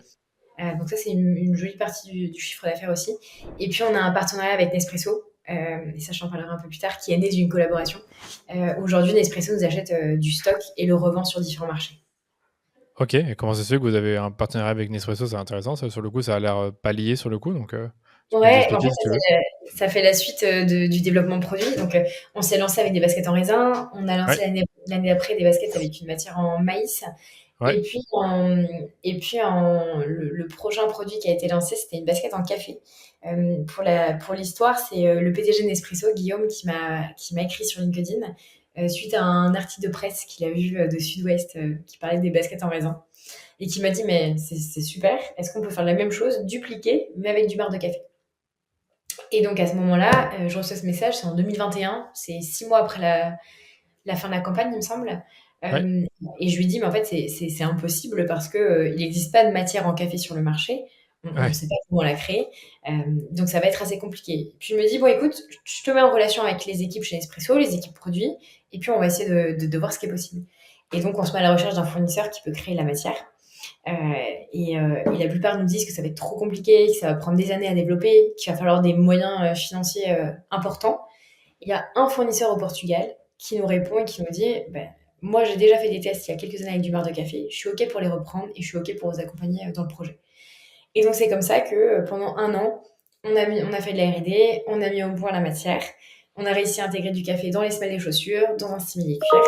Ok. Donc ça, c'est une jolie partie du chiffre d'affaires aussi. Et puis, on a un partenariat avec Nespresso, et ça, j'en parlerai un peu plus tard, qui est né d'une collaboration. Aujourd'hui, Nespresso nous achète du stock et le revend sur différents marchés. Ok. Et comment ça se fait que vous avez un partenariat avec Nespresso? C'est intéressant. Ça, sur le coup, ça a l'air pas lié sur le coup. Donc, tu peux nous Ouais, en expliquer fait, si tu veux. ça fait la suite du développement produit. Donc, on s'est lancé avec des baskets en raisin. On a lancé Ouais. l'année d'après des baskets avec une matière en maïs. Ouais. Et puis, le prochain produit qui a été lancé, c'était une basket en café. Pour l'histoire, c'est le PDG de Nespresso, Guillaume, qui m'a écrit sur LinkedIn suite à un article de presse qu'il a vu de Sud-Ouest qui parlait des baskets en raisin et qui m'a dit mais c'est super, est-ce qu'on peut faire la même chose, dupliquer, mais avec du beurre de café. Et donc à ce moment-là, je reçois ce message, c'est en 2021, c'est 6 mois après la fin de la campagne, il me semble. Ouais. Euh, et je lui dis, mais en fait, c'est impossible parce que il n'existe pas de matière en café sur le marché. On ne Ouais. sait pas comment la créer. Euh, donc ça va être assez compliqué. Puis je me dis, bon, écoute, je te mets en relation avec les équipes chez Nespresso, les équipes produits, et puis on va essayer de voir ce qui est possible. Et donc on se met à la recherche d'un fournisseur qui peut créer la matière. Euh, et la plupart nous disent que ça va être trop compliqué, que ça va prendre des années à développer, qu'il va falloir des moyens financiers importants. Il y a un fournisseur au Portugal qui nous répond et qui nous dit ben, moi, j'ai déjà fait des tests il y a quelques années avec du beurre de café, je suis OK pour les reprendre et je suis OK pour vous accompagner dans le projet. Et donc, c'est comme ça que pendant un an, on a fait de la R&D, on a mis au point la matière, on a réussi à intégrer du café dans les semelles des chaussures, dans un simili cuir.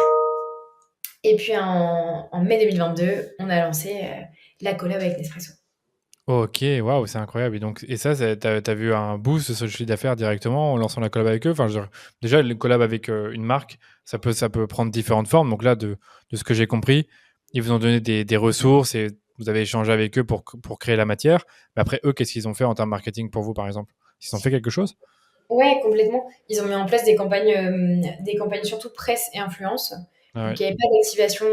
Et puis en mai 2022, on a lancé la collab avec Nespresso. Ok, waouh, c'est incroyable. Et donc, et ça, t'as vu un boost sur le chiffre d'affaires directement en lançant la collab avec eux? Enfin, je veux dire, déjà, le collab avec une marque, ça peut prendre différentes formes. Donc là, de ce que j'ai compris, ils vous ont donné des ressources et vous avez échangé avec eux pour créer la matière. Mais après, eux, qu'est-ce qu'ils ont fait en termes marketing pour vous, par exemple? Ils ont fait quelque chose? Ouais, complètement. Ils ont mis en place des campagnes surtout presse et influence. Ah Donc, ouais. il n'y avait pas d'activation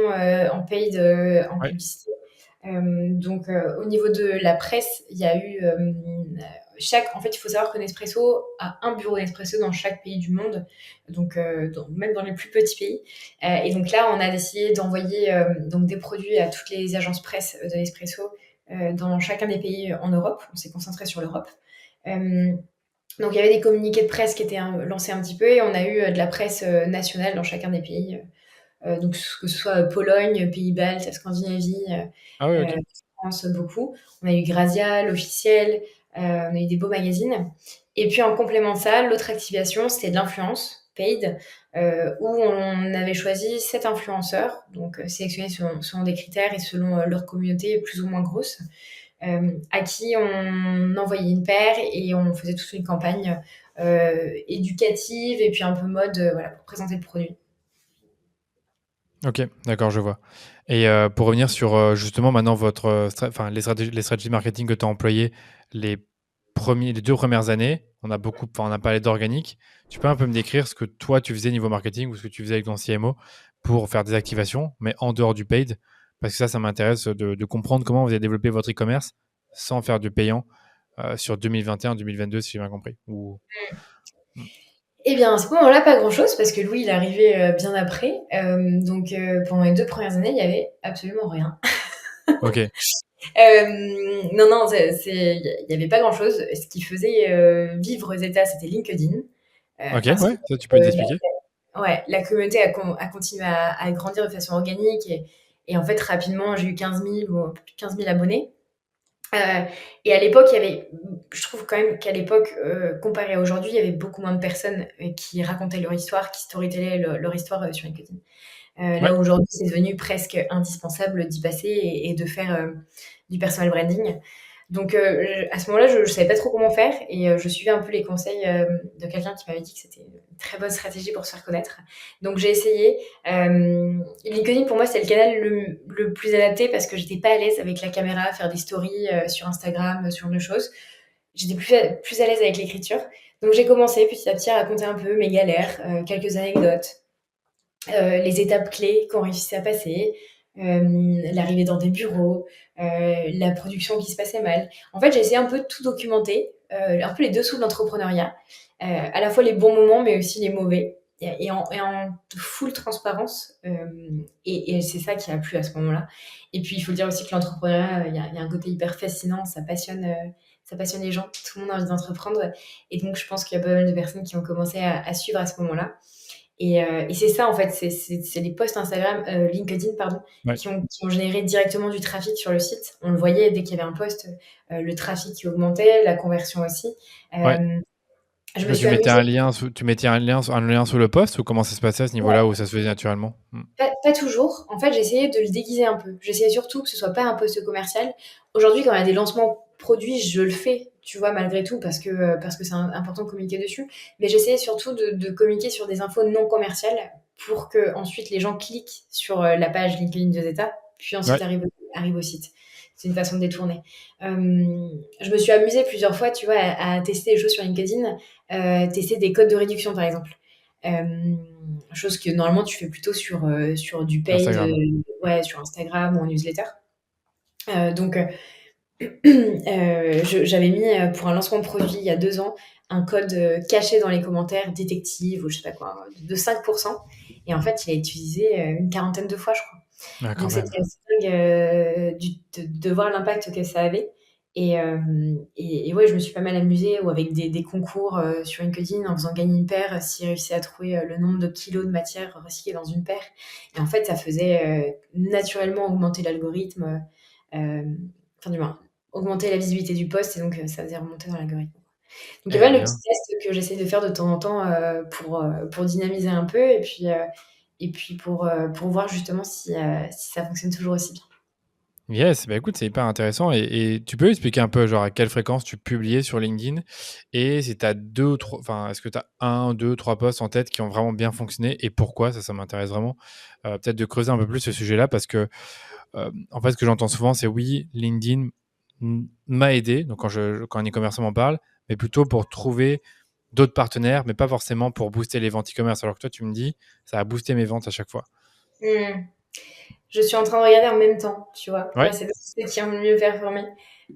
en paid, en Ouais. publicité. Donc, au niveau de la presse, il y a eu en fait, il faut savoir que Nespresso a un bureau Nespresso dans chaque pays du monde, donc même dans les plus petits pays. Et donc là, on a décidé d'envoyer donc des produits à toutes les agences presse de Nespresso dans chacun des pays en Europe. On s'est concentré sur l'Europe. Euh, donc il y avait des communiqués de presse qui étaient lancés un petit peu et on a eu de la presse nationale dans chacun des pays. Donc que ce soit Pologne, Pays-Baltes, Scandinavie, Ah ouais, euh, ok. France, beaucoup. On a eu Grazia, l'officiel, on a eu des beaux magazines. Et puis en complément de ça, l'autre activation, c'était de l'influence paid, où on avait choisi 7 influenceurs, donc sélectionnés selon des critères et selon leur communauté plus ou moins grosse, à qui on envoyait une paire et on faisait toute une campagne éducative et puis un peu mode voilà, pour présenter le produit. Ok, d'accord, je vois. Et pour revenir sur justement maintenant enfin, les stratégies marketing que tu as employées les 2 premières années, on a parlé d'organique. Tu peux un peu me décrire ce que toi tu faisais niveau marketing ou ce que tu faisais avec ton CMO pour faire des activations, mais en dehors du paid, parce que ça m'intéresse de comprendre comment vous avez développé votre e-commerce sans faire du payant sur 2021-2022, si j'ai bien compris. Hmm. Eh bien, à ce moment-là, pas grand-chose, parce que Louis, il est arrivé bien après. Donc, pendant les 2 premières années, il y avait absolument rien. Ok, Non, non, il y avait pas grand-chose. Ce qui faisait vivre Zeta, c'était LinkedIn. ok, Parce que ouais, ça tu peux la, t'expliquer. ouais, la communauté a continué à grandir de façon organique. Et en fait, rapidement, j'ai eu 15 000 ou un peu plus de 15 000 abonnés. Euh, et à l'époque, je trouve quand même qu'à l'époque, comparé à aujourd'hui, il y avait beaucoup moins de personnes qui racontaient leur histoire, qui storytellaient leur histoire sur LinkedIn. Ouais. Là, aujourd'hui, c'est devenu presque indispensable d'y passer et de faire du personal branding. Donc, à ce moment-là, je ne savais pas trop comment faire et je suivais un peu les conseils de quelqu'un qui m'avait dit que c'était une très bonne stratégie pour se faire connaître. Donc, j'ai essayé. LinkedIn, pour moi, c'est le canal le plus adapté parce que j'étais pas à l'aise avec la caméra, faire des stories sur Instagram, ce genre de choses. J'étais plus à l'aise avec l'écriture. Donc, j'ai commencé petit à petit à raconter un peu mes galères, quelques anecdotes. les étapes clés qu'on réussissait à passer, l'arrivée dans des bureaux, la production qui se passait mal. En fait, j'ai essayé un peu de tout documenter, un peu les dessous de l'entrepreneuriat, à la fois les bons moments, mais aussi les mauvais, et en full transparence. Et c'est ça qui a plu à ce moment-là. Et puis, il faut dire aussi que l'entrepreneuriat, il y a un côté hyper fascinant, ça passionne les gens, tout le monde a envie d'entreprendre. Et donc, je pense qu'il y a pas mal de personnes qui ont commencé à suivre à ce moment-là. Et c'est ça, en fait, c'est les posts Instagram, LinkedIn, pardon, Ouais, qui ont généré directement du trafic sur le site. On le voyait dès qu'il y avait un post, le trafic qui augmentait, la conversion aussi. ouais. Euh, je Et me toi, suis amusée. tu mettais un lien sous le post ou comment ça se passait à ce niveau-là où ça se faisait naturellement? Pas toujours. En fait, j'essayais de le déguiser un peu. J'essayais surtout que ce soit pas un post commercial. Aujourd'hui, quand il y a des lancements produits, je le fais, tu vois, malgré tout, parce que c'est important de communiquer dessus. Mais j'essayais surtout de communiquer sur des infos non commerciales pour que ensuite les gens cliquent sur la page LinkedIn de Zeta, puis ensuite Ouais, arrivent au site. C'est une façon de détourner. Je me suis amusée plusieurs fois, tu vois, à tester des choses sur LinkedIn, tester des codes de réduction, par exemple. Euh, Chose que normalement tu fais plutôt sur du paid, Instagram. ouais, sur Instagram ou en newsletter. Donc, j'avais mis pour un lancement de produit il y a 2 ans un code caché dans les commentaires, détective ou je sais pas quoi, de 5%. Et en fait, il a été utilisé une quarantaine de fois, je crois. Ah, quand Donc même. c'était assez dingue de voir l'impact que ça avait. Et ouais, je me suis pas mal amusée ou avec des concours sur LinkedIn en faisant gagner une paire s'ils réussissaient à trouver le nombre de kilos de matière recyclée dans une paire. Et en fait, ça faisait naturellement augmenter l'algorithme, euh, enfin du moins, augmenter la visibilité du post et donc ça faisait remonter dans l'algorithme. Donc il y a Eh pas mal de petits bien. tests que j'essaie de faire de temps en temps pour dynamiser un peu et puis pour voir justement si ça fonctionne toujours aussi bien. Yes, bah écoute, c'est hyper intéressant. Et tu peux expliquer un peu, genre, à quelle fréquence tu publiais sur LinkedIn et si tu as deux ou trois, enfin, est-ce que tu as un, deux, trois posts en tête qui ont vraiment bien fonctionné et pourquoi? Ça m'intéresse vraiment. Peut-être de creuser un peu plus ce sujet-là parce que, en fait, ce que j'entends souvent, c'est oui, LinkedIn m'a aidé, donc quand un e-commerce m'en parle, mais plutôt pour trouver d'autres partenaires, mais pas forcément pour booster les ventes e-commerce. Alors que toi, tu me dis, ça a boosté mes ventes à chaque fois. Hmm. Je suis en train de regarder en même temps, tu vois, pour Ouais, essayer de ceux qui ont le mieux performé.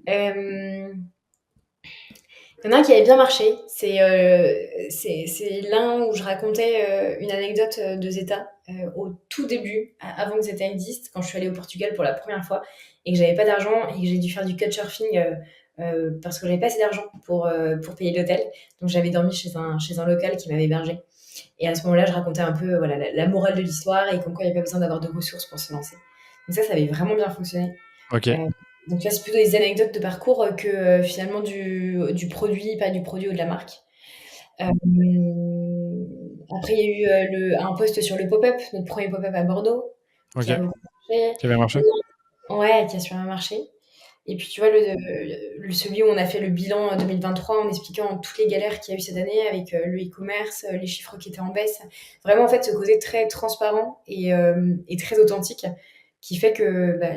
Euh, Il y en a un qui avait bien marché. C'est l'un où je racontais une anecdote de Zeta au tout début, avant que Zeta existe, quand je suis allée au Portugal pour la première fois et que j'avais pas d'argent et que j'ai dû faire du couchsurfing parce que j'avais pas assez d'argent pour payer l'hôtel. Donc j'avais dormi chez un local qui m'avait hébergé. Et à ce moment-là, je racontais un peu voilà, la morale de l'histoire et comme quoi il n'y avait pas besoin d'avoir de ressources pour se lancer. Donc ça avait vraiment bien fonctionné. ok. Donc là, c'est plutôt des anecdotes de parcours que finalement du produit, pas du produit ou de la marque. Euh, Après, il y a eu un post sur le pop-up, notre premier pop-up à Bordeaux, Ok. qui a beaucoup marché. Qui avait marché? Ouais, qui a super bien marché. Et puis, tu vois, celui où on a fait le bilan 2023 en expliquant toutes les galères qu'il y a eu cette année avec le e-commerce, les chiffres qui étaient en baisse. Vraiment, en fait, ce côté très transparent et très authentique qui fait que bah,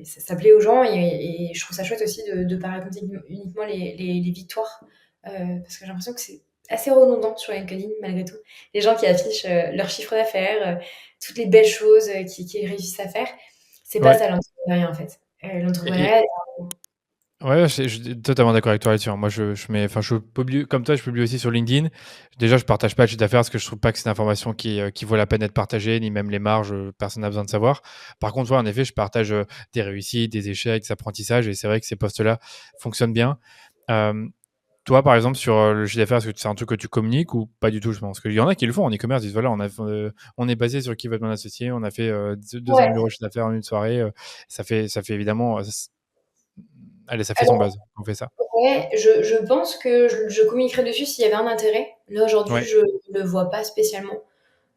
ça plaît aux gens. Et je trouve ça chouette aussi de ne pas raconter uniquement les victoires. Parce que j'ai l'impression que c'est assez redondant sur LinkedIn, malgré tout. Les gens qui affichent leur chiffre d'affaires, toutes les belles choses qu'ils réussissent à faire. C'est pas Ouais. ça l'entrepreneuriat, en fait. Et, L'entrepreneuriat, ouais, je suis totalement d'accord avec toi là-dessus, hein. Moi, enfin, je publie, comme toi, je publie aussi sur LinkedIn. Déjà, je partage pas le chiffre d'affaires parce que je trouve pas que c'est une information qui vaut la peine d'être partagée, ni même les marges, personne n'a besoin de savoir. Par contre, ouais, en effet, je partage des réussites, des échecs, des apprentissages, et c'est vrai que ces posts-là fonctionnent bien. Euh, Toi, par exemple, sur le chiffre d'affaires, est-ce que c'est un truc que tu communiques ou pas du tout, je pense? Parce qu'il y en a qui le font en e-commerce, ils disent voilà, on est basé sur qui va être mon associé, on a fait 200 ouais. 000 euros de chiffre d'affaires en une soirée. Ça fait évidemment, allez, ça fait son Alors, buzz, on fait ça. ouais, je pense que je communiquerais dessus s'il y avait un intérêt. Là, aujourd'hui, Ouais, je ne le vois pas spécialement.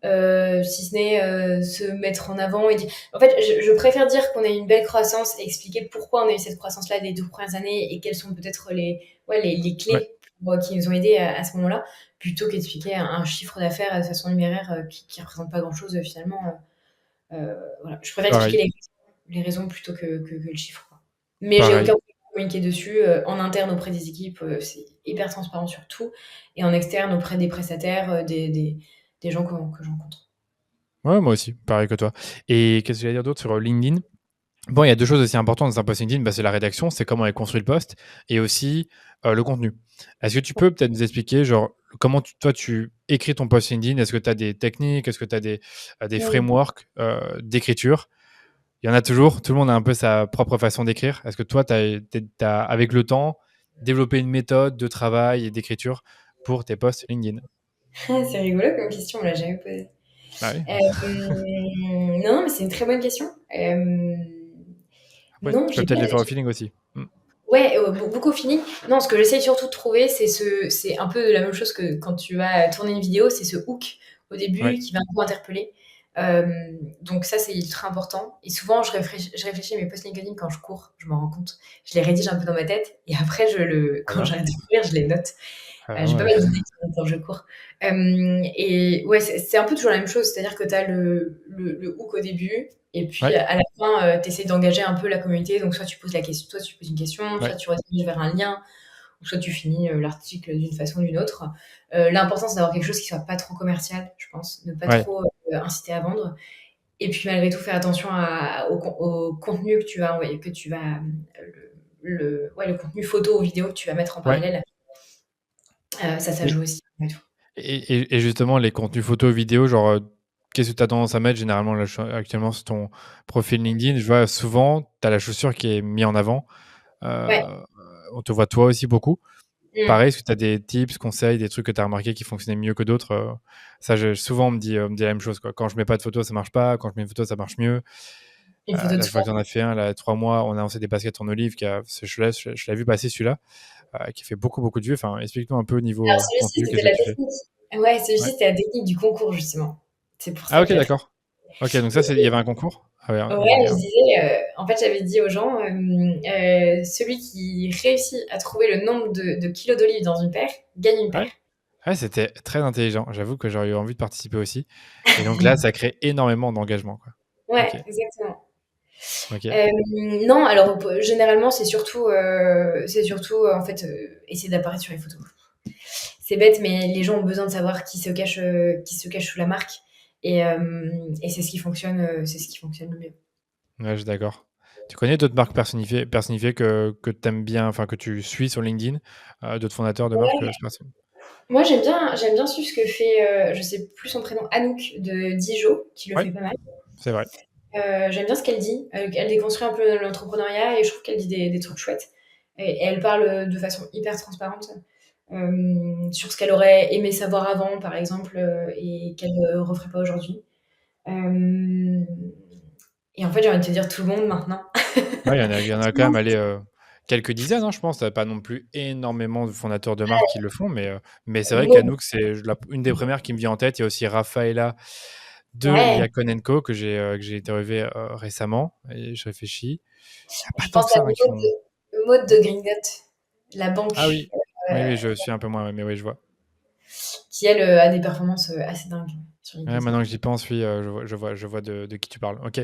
Si ce n'est se mettre en avant et dire... En fait, je préfère dire qu'on a eu une belle croissance et expliquer pourquoi on a eu cette croissance-là des 2 premières années et quelles sont peut-être les ouais, clés qui nous ont aidés à ce moment-là, plutôt qu'expliquer un chiffre d'affaires de façon numéraire qui ne représente pas grand-chose finalement. Voilà. Je préfère expliquer pareil, les raisons plutôt que le chiffre, quoi. Mais j'ai aucun pareil. problème à communiquer dessus. En interne auprès des équipes, c'est hyper transparent sur tout. Et en externe auprès des prestataires, des gens que je rencontre. Ouais, moi aussi, pareil que toi. Et qu'est-ce que j'allais dire d'autre sur LinkedIn? Bon, il y a deux choses aussi importantes dans un post LinkedIn, bah, c'est la rédaction, c'est comment est construit le post, et aussi le contenu. Est-ce que tu peux peut-être nous expliquer, genre, comment toi, tu écris ton post LinkedIn? Est-ce que tu as des techniques? Est-ce que tu as des Mm. frameworks d'écriture? Il y en a toujours, tout le monde a un peu sa propre façon d'écrire. Est-ce que toi, tu as, avec le temps, développé une méthode de travail et d'écriture pour tes posts LinkedIn? C'est rigolo comme question, on l'a jamais posée. Ah oui. Non, mais c'est une très bonne question. Après, Non, tu peux j'ai peut-être pas. les faire au feeling aussi. Ouais, beaucoup au feeling. Non, ce que j'essaye surtout de trouver, c'est un peu la même chose que quand tu vas tourner une vidéo, c'est ce hook au début Ouais. qui va un peu interpeller. Euh, donc ça, c'est ultra important. Et souvent, je réfléchis à mes posts LinkedIn quand je cours, je m'en rends compte. Je les rédige un peu dans ma tête et après, Très quand bien. j'arrête de courir, je les note. J'ai pas Ouais. mal d'idées qui viennent quand je cours. Et ouais, c'est un peu toujours la même chose, c'est-à-dire que tu as le hook au début, et puis Ouais. à la fin, tu essaies d'engager un peu la communauté. Donc soit tu poses la question, soit tu poses une question, soit Ouais. tu rediriges vers un lien, ou soit tu finis l'article d'une façon ou d'une autre. L'important, c'est d'avoir quelque chose qui soit pas trop commercial, je pense, ne pas Ouais. trop inciter à vendre. Et puis malgré tout, faire attention au contenu que tu vas envoyer, ouais, le contenu photo ou vidéo que tu vas mettre en Ouais. parallèle. Ça Et, joue aussi. et justement, les contenus photos, vidéos, genre, qu'est-ce que tu as tendance à mettre généralement là, actuellement sur ton profil LinkedIn? Je vois souvent, tu as la chaussure qui est mise en avant. Ouais. Euh, on te voit toi aussi beaucoup. Mmh. Pareil, est-ce que tu as des tips, conseils, des trucs que tu as remarqué qui fonctionnaient mieux que d'autres? Ça, souvent, on me dit la même chose, quoi. Quand je mets pas de photos, ça marche pas. Quand je mets une photo, ça marche mieux. Une photo de Là, je vois soi. que tu en as fait un, là, 3 mois. On a lancé des baskets en olive. Je l'ai vu passer celui-là, qui fait beaucoup, beaucoup de vues. Enfin, explique-nous un peu au niveau Alors celui-ci, contenu, c'était qu'est-ce que la tu fais? technique. Ouais, celui-ci, Ouais. c'était la technique du concours, justement. C'est pour Ah, ça que ok, je la trouve. d'accord. Ok, donc ça, il y avait un concours? Ah ouais, Ouais, je disais, en fait, j'avais dit aux gens, celui qui réussit à trouver le nombre de kilos d'olives dans une paire, gagne une paire. ouais. Ouais, c'était très intelligent. J'avoue que j'aurais eu envie de participer aussi. Et donc là, ça crée énormément d'engagement, quoi. Ouais, Ok, exactement. ok. Non, alors généralement, c'est surtout en fait, essayer d'apparaître sur les photos. C'est bête, mais les gens ont besoin de savoir qui se cache sous la marque. Et c'est ce qui fonctionne le mieux. Ouais, je suis d'accord. Tu connais d'autres marques personnifiées que tu aimes bien, enfin que tu suis sur LinkedIn, d'autres fondateurs de marques Ouais. c'est pas- Moi, j'aime bien suivre ce que fait, je sais plus son prénom, Anouk de Dijon, qui le Ouais, fait pas mal. c'est vrai. J'aime bien ce qu'elle dit. Elle déconstruit un peu l'entrepreneuriat et je trouve qu'elle dit des trucs chouettes. Et elle parle de façon hyper transparente sur ce qu'elle aurait aimé savoir avant, par exemple, et qu'elle ne referait pas aujourd'hui. Euh, et en fait, j'ai envie de te dire tout le monde maintenant. Ouais, il y en a Tout quand le même, monde. allez, quelques dizaines, hein, je pense. T'as pas non plus énormément de fondateurs de marques qui le font, mais c'est vrai Beaucoup. qu'Anouk, c'est une des premières qui me vient en tête. Il y a aussi Rafaela de Ouais, Yacon Co que j'ai interviewé récemment et je réfléchis. Il n'y a pas je tant pense que à ça hein, qui font. Maud de Green Dot, la Ah banque, oui, oui, oui, je suis un peu moins, ouais, mais oui, je vois. qui elle a des performances assez dingues sur Ouais, LinkedIn. maintenant que j'y pense, oui, je vois de qui tu parles. Ok.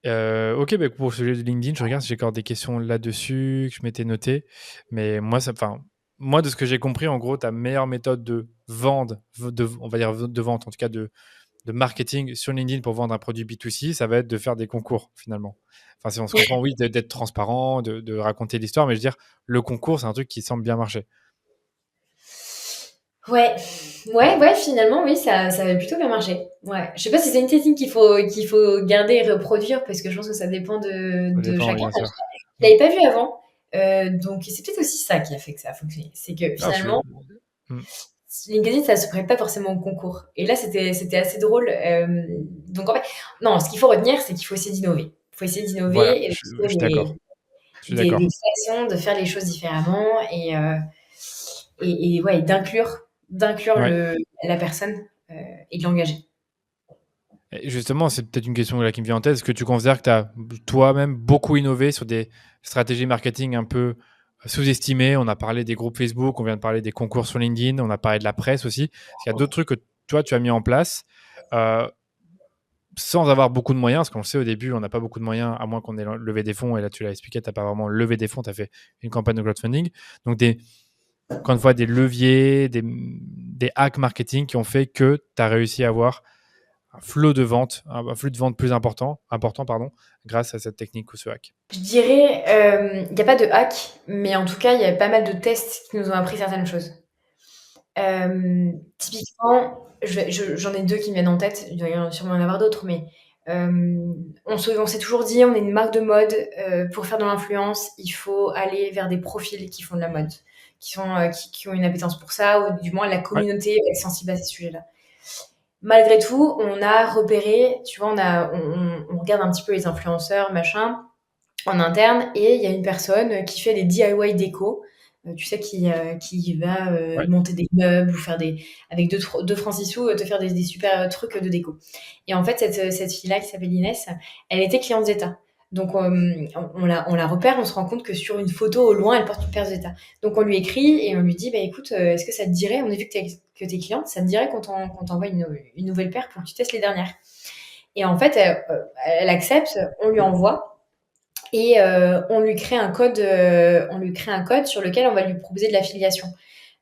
Ok, bah, pour celui de LinkedIn, je regarde si j'ai encore des questions là-dessus que je m'étais noté. Mais moi, de ce que j'ai compris, en gros, ta meilleure méthode de vente, on va dire de vente, en tout cas de marketing sur LinkedIn pour vendre un produit B2C, ça va être de faire des concours finalement. Enfin, si on se comprend, oui, d'être transparent, de raconter l'histoire, mais je veux dire, le concours, c'est un truc qui semble bien marcher. Ouais, ouais, finalement, oui, ça avait plutôt bien marché. Ouais. Je sais pas si c'est une technique qu'il faut garder et reproduire parce que je pense que ça dépend Ça de dépend, oui, chacun. bien sûr. Je Mm. l'avais pas vu avant. Donc, c'est peut-être aussi ça qui a fait que ça a fonctionné. C'est que Non, finalement, Mm. LinkedIn, ça se prête pas forcément au concours. Et là, c'était assez drôle. Donc, en fait, non, ce qu'il faut retenir, c'est qu'il faut essayer d'innover. Il faut essayer Voilà, d'innover et de je trouver suis d'accord. Je suis des d'accord. façons de faire les choses différemment et ouais, d'inclure Ouais. la personne et de l'engager. Et justement, c'est peut-être une question là qui me vient en tête. Est-ce que tu considères que tu as toi-même beaucoup innové sur des stratégies marketing un peu sous-estimées? On a parlé des groupes Facebook, on vient de parler des concours sur LinkedIn, on a parlé de la presse aussi. Est-ce qu'il y a d'autres trucs que toi, tu as mis en place euh, sans avoir beaucoup de moyens? Parce qu'on le sait au début, on n'a pas beaucoup de moyens, à moins qu'on ait levé des fonds. Et là, tu l'as expliqué, tu n'as pas vraiment levé des fonds, tu as fait une campagne de crowdfunding. Donc, encore une fois, des leviers, des hacks marketing qui ont fait que tu as réussi à avoir flot de vente, un flux de vente plus important pardon, grâce à cette technique ou ce hack? Je dirais, il n'y a pas de hack, mais en tout cas, il y a pas mal de tests qui nous ont appris certaines choses. Typiquement, j'en ai deux qui me viennent en tête, il doit sûrement y en avoir d'autres, mais on s'est toujours dit, on est une marque de mode, pour faire de l'influence, il faut aller vers des profils qui font de la mode, qui ont une appétence pour ça, ou du moins la Ouais, communauté est sensible à ces sujets-là. Malgré tout, on a repéré, tu vois, on regarde un petit peu les influenceurs, machin, en interne, et il y a une personne qui fait des DIY déco, tu sais, qui va ouais. monter des meubles ou faire avec deux francs 6 sous, te faire des super trucs de déco. Et en fait, cette fille-là qui s'appelle Inès, elle était cliente Zeta. Donc on la repère, on se rend compte que sur une photo au loin, elle porte une paire Zeta. Donc on lui écrit et on lui dit, bah écoute, est-ce que ça te dirait, on a vu que t'es cliente, ça te dirait qu'on t'envoie une nouvelle paire pour que tu testes les dernières. Et en fait, elle accepte, on lui envoie. Et on lui crée un code sur lequel on va lui proposer de l'affiliation.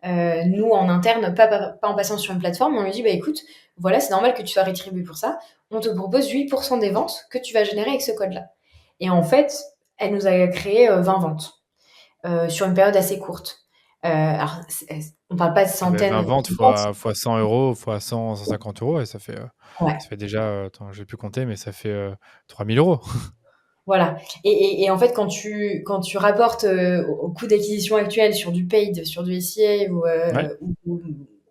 Nous, en interne, pas en passant sur une plateforme, on lui dit, bah écoute, voilà, c'est normal que tu sois rétribué pour ça. On te propose 8% des ventes que tu vas générer avec ce code-là. Et en fait, elle nous a créé 20 ventes sur une période assez courte. Alors, on parle pas de Ah bah, 20 centaines ventes de ventes. fois 100 euros, fois 100, 150 euros, et Ouais. ça fait déjà, attends, j'ai pu compter, mais ça fait 3000 euros. Voilà. Et en fait, quand tu rapportes au coût d'acquisition actuel sur du paid, sur du SEA Ouais,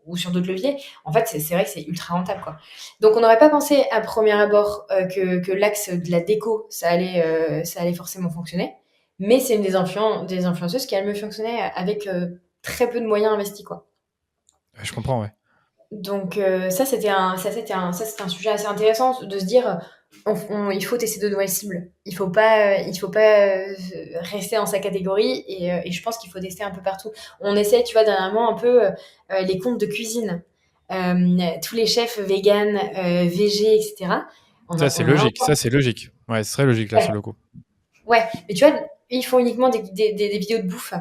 ou sur d'autres leviers, en fait, c'est vrai que c'est ultra rentable, quoi. Donc, on n'aurait pas pensé à premier abord que l'axe de la déco, ça allait forcément fonctionner. Mais c'est une des influenceuses qui a mieux fonctionné avec très peu de moyens investis, quoi. je comprends, ouais. Donc c'était un sujet assez intéressant de se dire il faut tester de nouvelles cibles. Il faut pas rester dans sa catégorie et je pense qu'il faut tester un peu partout. On essaie, tu vois, dernièrement un peu les comptes de cuisine, tous les chefs vegan, végé, etc. Ça, c'est On a logique. Ça, c'est logique. Ouais, ce serait logique là ouais, sur le coup. ouais, mais tu vois, ils font uniquement des vidéos de bouffe.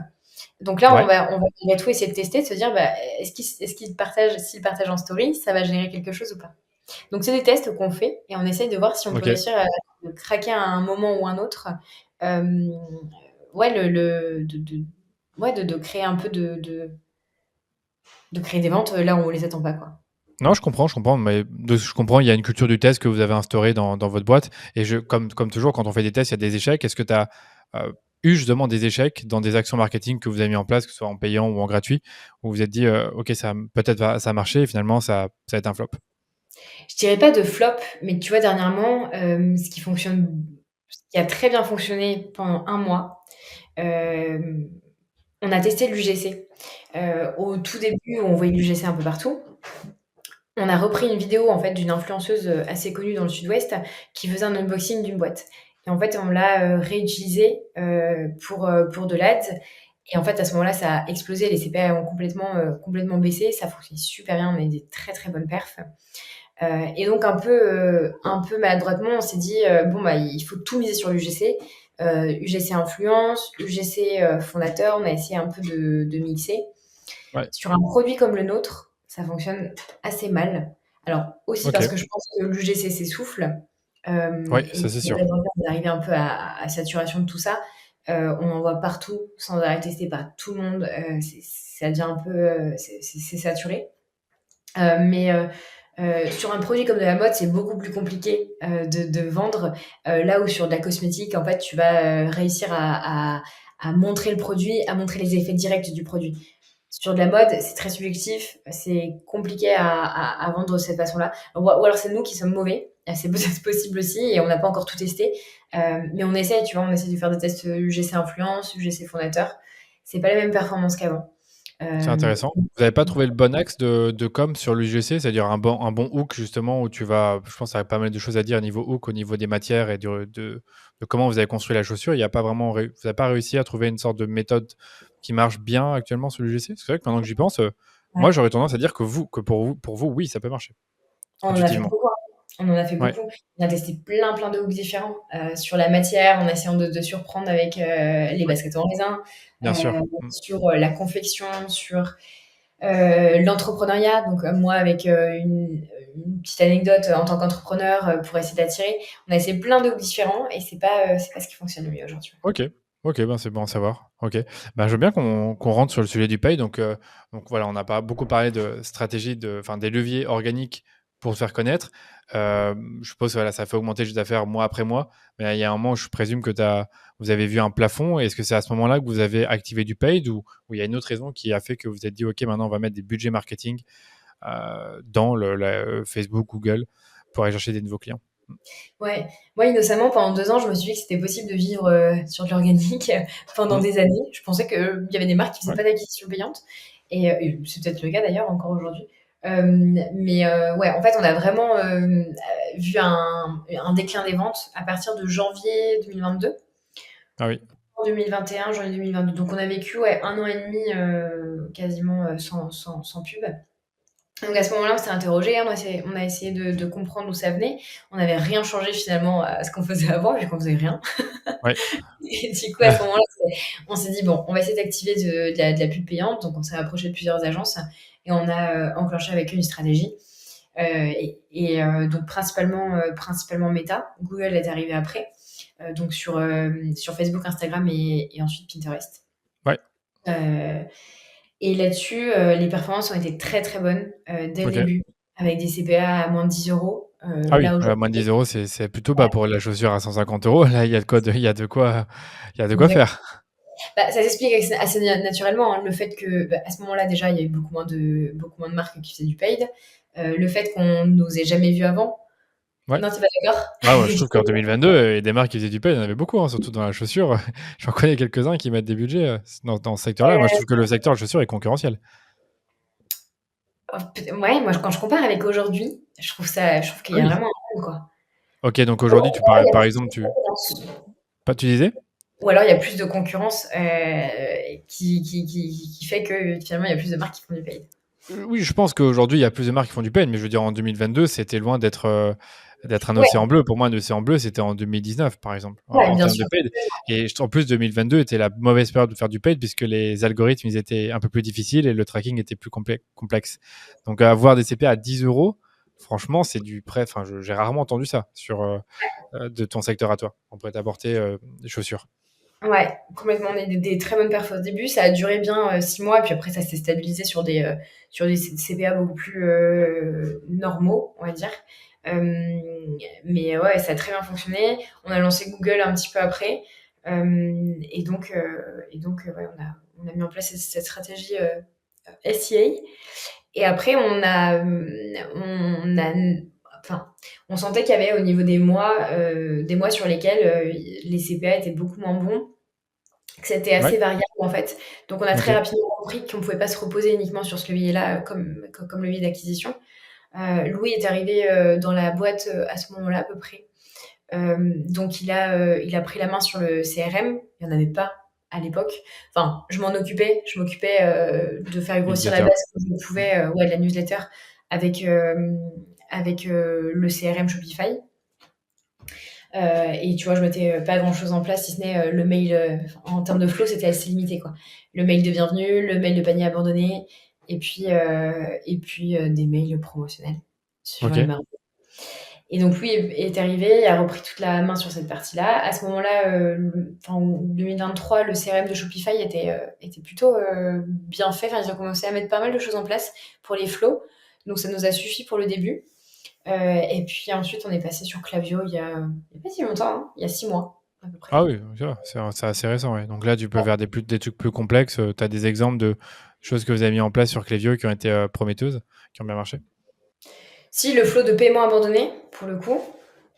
Donc là, Ouais, on va tout essayer de tester, de se dire, bah, est-ce qu'ils partagent, s'ils partagent en story, ça va générer quelque chose ou pas. Donc, c'est des tests qu'on fait et on essaye de voir si on peut ok. réussir à craquer à un moment ou un autre. Euh, ouais, ouais, de créer un peu de créer des ventes là où on les attend pas, quoi. Non, je comprends, mais je comprends, il y a une culture du test que vous avez instaurée dans votre boîte. Et comme toujours, quand on fait des tests, il y a des échecs. Est-ce que tu as eu justement des échecs dans des actions marketing que vous avez mis en place, que ce soit en payant ou en gratuit, où vous vous êtes dit, OK, ça a marché et finalement, ça a été un flop? Je dirais pas de flop, mais tu vois, dernièrement, ce qui a très bien fonctionné pendant un mois, euh, on a testé l'UGC. Au tout début, on voyait l'UGC un peu partout. On a repris une vidéo en fait d'une influenceuse assez connue dans le sud-ouest qui faisait un unboxing d'une boîte. Et en fait, on l'a réutilisé pour de l'ads. Et en fait, à ce moment-là, ça a explosé. Les CPA ont complètement baissé. Ça fonctionnait super bien. On a eu des très très bonnes perfs. Et donc, un peu maladroitement, on s'est dit bon, bah, il faut tout miser sur l'UGC. UGC influence, UGC fondateur. On a essayé un peu de mixer. Ouais, Sur un produit comme le nôtre, ça fonctionne assez mal. Alors, aussi OK. parce que je pense que l'UGC s'essouffle, Ouais, et ça, c'est on sûr. est arrivé un peu à saturation de tout ça. On en voit partout, sans arrêt testé par tout le monde. Ça devient un peu, c'est saturé. Mais sur un produit comme de la mode, c'est beaucoup plus compliqué de vendre. Là où sur de la cosmétique, en fait, tu vas réussir à montrer le produit, à montrer les effets directs du produit. Sur de la mode, c'est très subjectif, c'est compliqué à vendre de cette façon-là. Ou alors c'est nous qui sommes mauvais, c'est peut-être possible aussi, et on n'a pas encore tout testé. Mais on essaie, tu vois, on essaie de faire des tests UGC influence, UGC fondateur. C'est pas la même performance qu'avant. C'est Euh, intéressant. Vous n'avez pas trouvé le bon axe de com sur l'UGC, c'est-à-dire un bon hook justement où tu vas, je pense qu'il y a pas mal de choses à dire au niveau hook, au niveau des matières et de comment vous avez construit la chaussure. Il y a pas vraiment, vous n'avez pas réussi à trouver une sorte de méthode qui marche bien actuellement sur l'UGC. C'est vrai que maintenant que j'y pense, moi ouais. j'aurais tendance à dire que pour vous, oui, ça peut marcher On en a fait intuitivement. beaucoup, hein. On en a fait Ouais, beaucoup. On a testé plein de hooks différents sur la matière, en essayant de surprendre avec les ouais, baskets en raisin, bien sûr. Mm. sur la confection, sur... L'entrepreneuriat, donc moi avec une petite anecdote en tant qu'entrepreneur pour essayer d'attirer, on a essayé plein de hooks différents et c'est pas ce qui fonctionne le mieux aujourd'hui. Ok, ok, ben c'est bon à savoir. Ok, ben, je veux bien qu'on rentre sur le sujet du pay. Donc voilà, on n'a pas beaucoup parlé de stratégie, enfin des leviers organiques pour se faire connaître. Je suppose que voilà, ça fait augmenter le chiffre d'affaires mois après mois, mais il y a un moment où je présume que vous avez vu un plafond. Est-ce que c'est à ce moment-là que vous avez activé du paid ou il y a une autre raison qui a fait que vous vous êtes dit, ok, maintenant on va mettre des budgets marketing dans Facebook, Google pour aller chercher des nouveaux clients? Ouais, moi innocemment pendant 2 ans, je me suis dit que c'était possible de vivre sur de l'organique pendant Mm. des années. Je pensais qu'il y avait des marques qui faisaient Ouais, pas d'acquisition payante et c'est peut-être le cas d'ailleurs encore aujourd'hui. Mais ouais, en fait, on a vraiment vu un déclin des ventes à partir de janvier 2022. ah oui, 2021, janvier 2022. Donc on a vécu ouais, 1 an et demi quasiment sans pub. Donc à ce moment-là, on s'est interrogé, on a essayé de comprendre d'où ça venait. On n'avait rien changé finalement à ce qu'on faisait avant, vu qu'on faisait rien. ouais, Et du coup, à ce moment-là, on s'est dit, bon, on va essayer d'activer de la pub payante. Donc on s'est approché de plusieurs agences et on a enclenché avec eux une stratégie. Donc principalement Meta. Google est arrivé après. Donc sur Facebook, Instagram et ensuite Pinterest. ouais, Euh, et là-dessus, les performances ont été très très bonnes dès le ok. début, avec des CPA à moins de 10 euros. Ah oui, Là aujourd'hui, moins de 10 euros, c'est plutôt ouais, bas pour la chaussure à 150 euros. Là, il y a de quoi exact. faire. Bah, ça s'explique assez naturellement, hein, le fait que bah, à ce moment-là déjà, il y a eu beaucoup moins de marques qui faisaient du paid. Le fait qu'on nous ait jamais vu avant. Ouais. Non, t'es pas d'accord? Ah ouais, je trouve qu'en 2022, des marques qui faisaient du paid, il y en avait beaucoup, hein, surtout dans la chaussure. J'en connais quelques-uns qui mettent des budgets dans ce secteur-là. Moi, je trouve que le secteur de la chaussure est concurrentiel. Ouais, moi quand je compare avec aujourd'hui, je trouve qu'il Ah y a oui. vraiment un monde, quoi. Ok, donc Ou alors, aujourd'hui, il y a par plus exemple, de concurrence. tu disais? Ou alors il y a plus de concurrence qui fait que finalement il y a plus de marques qui font du paid. Oui, je pense qu'aujourd'hui, il y a plus de marques qui font du paid, mais je veux dire, en 2022, c'était loin d'être un Ouais, océan bleu. Pour moi, un océan bleu, c'était en 2019, par exemple, ouais, en bien termes de sûr. paid. Et en plus, 2022 était la mauvaise période de faire du paid, puisque les algorithmes, ils étaient un peu plus difficiles et le tracking était plus complexe. Donc, avoir des CP à 10 euros, franchement, c'est du prêt. Enfin, j'ai rarement entendu ça de ton secteur à toi, en prêt-à-porter des chaussures. Ouais, complètement. On a eu des très bonnes perfs au début. Ça a duré bien 6 mois, puis après ça s'est stabilisé sur des CPA beaucoup plus normaux, on va dire. Euh, mais ouais, ça a très bien fonctionné. On a lancé Google un petit peu après. Ouais, on a mis en place cette stratégie SEA. Et après, enfin, on sentait qu'il y avait au niveau des mois sur lesquels les CPA étaient beaucoup moins bons, que c'était Ouais, assez variable en fait. Donc on a ok, très rapidement compris qu'on ne pouvait pas se reposer uniquement sur ce levier-là comme levier d'acquisition. Louis est arrivé dans la boîte à ce moment-là à peu près. Donc il a pris la main sur le CRM. Il n'y en avait pas à l'époque. Enfin, je m'occupais de faire grossir la newsletter. base comme je pouvais, ouais, de la newsletter avec, le CRM Shopify. Et tu vois, je mettais pas grand-chose en place, si ce n'est le mail. En termes de flow, c'était assez limité, quoi. Le mail de bienvenue, le mail de panier abandonné, et puis des mails promotionnels suivant Ok, les marques. Et donc lui est arrivé, a repris toute la main sur cette partie-là. À ce moment-là, en 2023, le CRM de Shopify était plutôt bien fait. Enfin, ils ont commencé à mettre pas mal de choses en place pour les flows. Donc ça nous a suffi pour le début. Et puis ensuite, on est passé sur Klaviyo il y a pas si longtemps, hein, il y a 6 mois à peu près. ah oui, tu vois, c'est assez récent. Ouais. Donc là, tu peux faire des trucs plus complexes. Tu as des exemples de choses que vous avez mis en place sur Clevio qui ont été prometteuses, qui ont bien marché. Si le flow de paiement abandonné, pour le coup,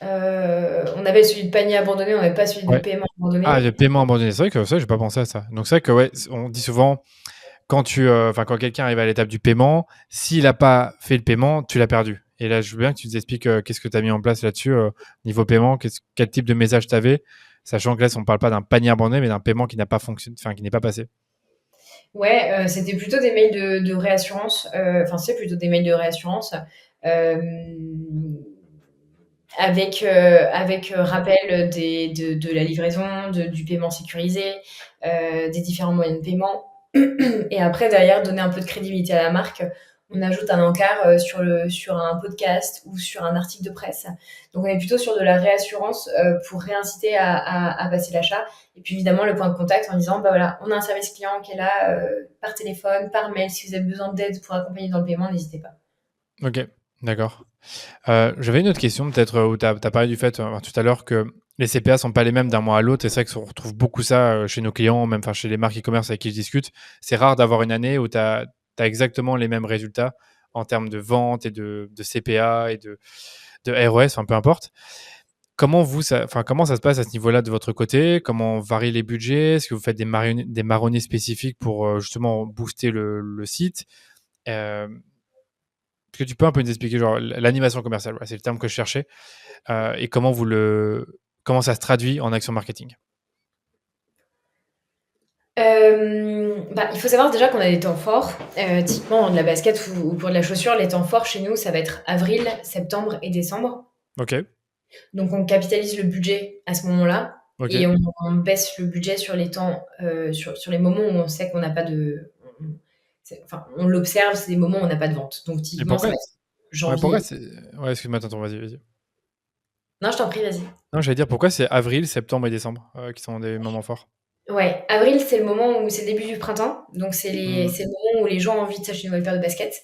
on avait celui de panier abandonné, on n'avait pas celui de Ouais. paiement Ah, abandonné. le paiement abandonné, c'est vrai que ça, j'ai pas pensé à ça. Donc c'est vrai que ouais, on dit souvent quand quelqu'un arrive à l'étape du paiement, s'il n'a pas fait le paiement, tu l'as perdu. Et là, je veux bien que tu nous expliques qu'est-ce que tu as mis en place là-dessus niveau paiement, quel type de message tu avais, sachant que là, on ne parle pas d'un panier abandonné, mais d'un paiement qui n'a pas fonctionné, enfin qui n'est pas passé. Ouais, c'était plutôt des mails de réassurance. Enfin, c'est plutôt des mails de réassurance. euh, avec rappel de la livraison, du paiement sécurisé, des différents moyens de paiement. Et après, derrière, donner un peu de crédibilité à la marque, on ajoute un encart sur un podcast ou sur un article de presse. Donc, on est plutôt sur de la réassurance pour réinciter à passer l'achat. Et puis, évidemment, le point de contact en disant, bah voilà, on a un service client qui est là par téléphone, par mail. Si vous avez besoin d'aide pour accompagner dans le paiement, n'hésitez pas. Ok, d'accord. J'avais une autre question, peut-être, où tu as parlé du fait tout à l'heure que les CPA sont pas les mêmes d'un mois à l'autre. Et c'est vrai qu'on retrouve beaucoup ça chez nos clients, même chez les marques e-commerce avec qui je discute. C'est rare d'avoir une année où tu as exactement les mêmes résultats en termes de vente et de CPA et de ROS, peu importe. Comment ça se passe à ce niveau-là de votre côté? Comment varient les budgets? Est-ce que vous faites des marronniers spécifiques pour justement booster le site? Euh, Est-ce que tu peux un peu nous expliquer genre l'animation commerciale, voilà, c'est le terme que je cherchais, et comment ça se traduit en action marketing? Il faut savoir déjà qu'on a des temps forts. Typiquement, de la basket ou pour de la chaussure, les temps forts chez nous, ça va être avril, septembre et décembre. Ok, Donc, on capitalise le budget à ce moment-là ok. et on baisse le budget sur les temps, sur les moments où on sait qu'on n'a pas de. Enfin, on l'observe, c'est des moments où on n'a pas de vente. Donc, Et typiquement, ça pourquoi? va être Ouais, pourquoi janvier. c'est. Ouais, excuse-moi, attends, vas-y. Non, je t'en prie, vas-y. Non, j'allais dire pourquoi c'est avril, septembre et décembre qui sont des moments forts. Ouais, avril, c'est le moment où c'est le début du printemps. Donc, Hmm. c'est le moment où les gens ont envie de s'acheter une nouvelle paire de baskets.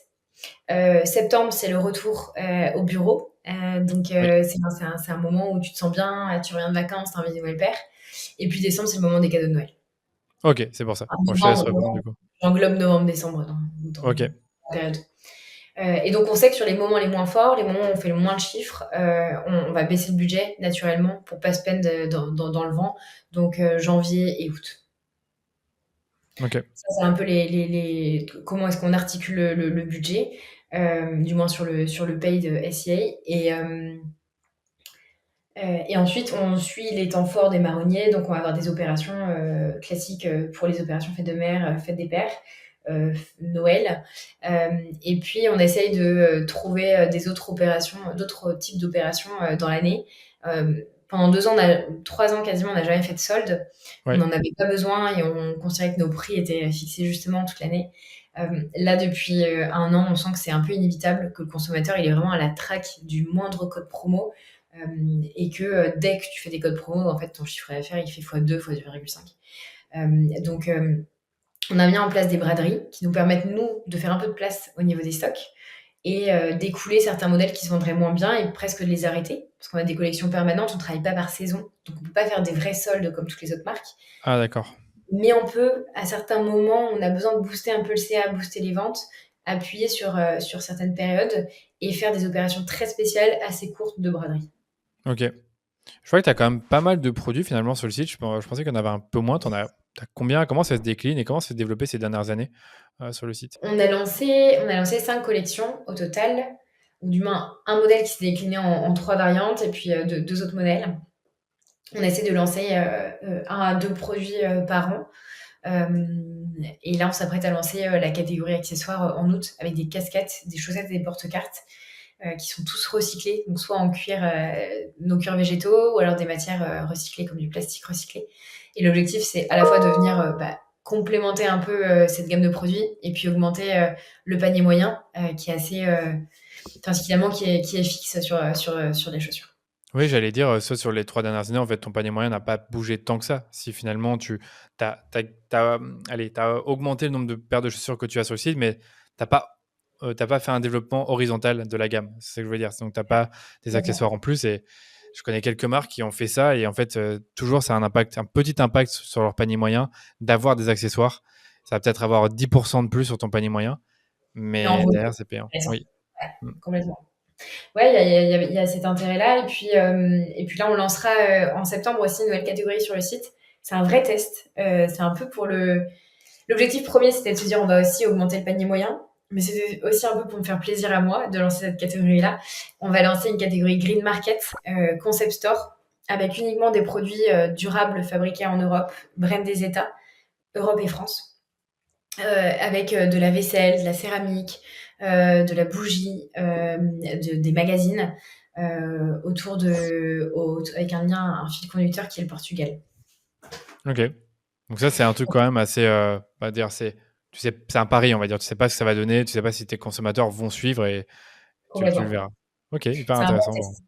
Septembre, c'est le retour au bureau. Oui. C'est un moment où tu te sens bien, tu reviens de vacances, tu as envie de nouvelle paire. Et puis décembre, c'est le moment des cadeaux de Noël. Ok, c'est pour ça. Enfin, Bon, je te laisse novembre, répondre du coup. j'englobe novembre-décembre dans Ok, la période. Et donc, on sait que sur les moments les moins forts, les moments où on fait le moins de chiffres, on va baisser le budget naturellement pour pas se perdre dans le vent. Donc, janvier et août. ok, Ça, c'est un peu comment est-ce qu'on articule le budget, du moins sur le paid SEA. Et ensuite, on suit les temps forts des marronniers. Donc, on va avoir des opérations classiques pour les opérations fête de mère, fête des pères, Noël. Et puis, on essaye de trouver des autres opérations, d'autres types d'opérations dans l'année. Euh, Pendant 2 ans, 3 ans quasiment, on n'a jamais fait de solde. On ouais, n'en avait pas besoin et on considérait que nos prix étaient fixés justement toute l'année. Là, depuis un an, on sent que c'est un peu inévitable, que le consommateur, il est vraiment à la traque du moindre code promo. Et que dès que tu fais des codes promo, en fait, ton chiffre d'affaires, il fait x2, x2,5. Donc, on a mis en place des braderies qui nous permettent, nous, de faire un peu de place au niveau des stocks et d'écouler certains modèles qui se vendraient moins bien et presque de les arrêter. Parce qu'on a des collections permanentes, on ne travaille pas par saison. Donc, on ne peut pas faire des vrais soldes comme toutes les autres marques. ah d'accord. Mais on peut, à certains moments, on a besoin de booster un peu le CA, booster les ventes, appuyer sur certaines périodes et faire des opérations très spéciales, assez courtes de braderie. Ok. Je crois que tu as quand même pas mal de produits finalement sur le site. Je pensais qu'il y en avait un peu moins. T'as combien? Comment ça se décline et comment ça s'est développé ces dernières années sur le site? On a lancé 5 collections au total, ou du moins un modèle qui s'est décliné en 3 variantes et puis deux autres modèles. On essaie de lancer un à deux produits par an. Euh, et là, on s'apprête à lancer la catégorie accessoires en août avec des casquettes, des chaussettes et des porte-cartes qui sont tous recyclés, donc soit en cuir, nos cuirs végétaux ou alors des matières recyclées comme du plastique recyclé. Et l'objectif, c'est à la fois de venir complémenter un peu cette gamme de produits et puis augmenter le panier moyen qui est assez, enfin, finalement, qui est fixe sur les chaussures. Oui, j'allais dire, soit sur les 3 dernières années, en fait, ton panier moyen n'a pas bougé tant que ça. Si finalement tu as augmenté le nombre de paires de chaussures que tu as sur le site, mais tu pas fait un développement horizontal de la gamme. C'est ce que je veux dire. Donc tu pas des accessoires en plus et je connais quelques marques qui ont fait ça et en fait, toujours ça a un petit impact sur leur panier moyen d'avoir des accessoires. Ça va peut-être avoir 10 de plus sur ton panier moyen, Mais en mais volume, derrière, c'est payant. intéressant. Oui. Ouais, Mmh. complètement. Ouais, il y a cet intérêt-là. Et puis là, on lancera en septembre aussi une nouvelle catégorie sur le site. C'est un vrai test. C'est un peu pour le. L'objectif premier, c'était de se dire on va aussi augmenter le panier moyen. Mais c'était aussi un peu pour me faire plaisir à moi de lancer cette catégorie-là. On va lancer une catégorie Green Market, Concept Store, avec uniquement des produits durables fabriqués en Europe, brand des États, Europe et France, avec de la vaisselle, de la céramique, de la bougie, des magazines, avec un lien, un fil conducteur qui est le Portugal. OK. Donc ça, c'est un truc quand même assez, on va dire, c'est un pari, on va dire. Tu sais pas ce que ça va donner, tu sais pas si tes consommateurs vont suivre et tu le Complètement. verras. Ok, hyper C'est un bon intéressant. Bon, test.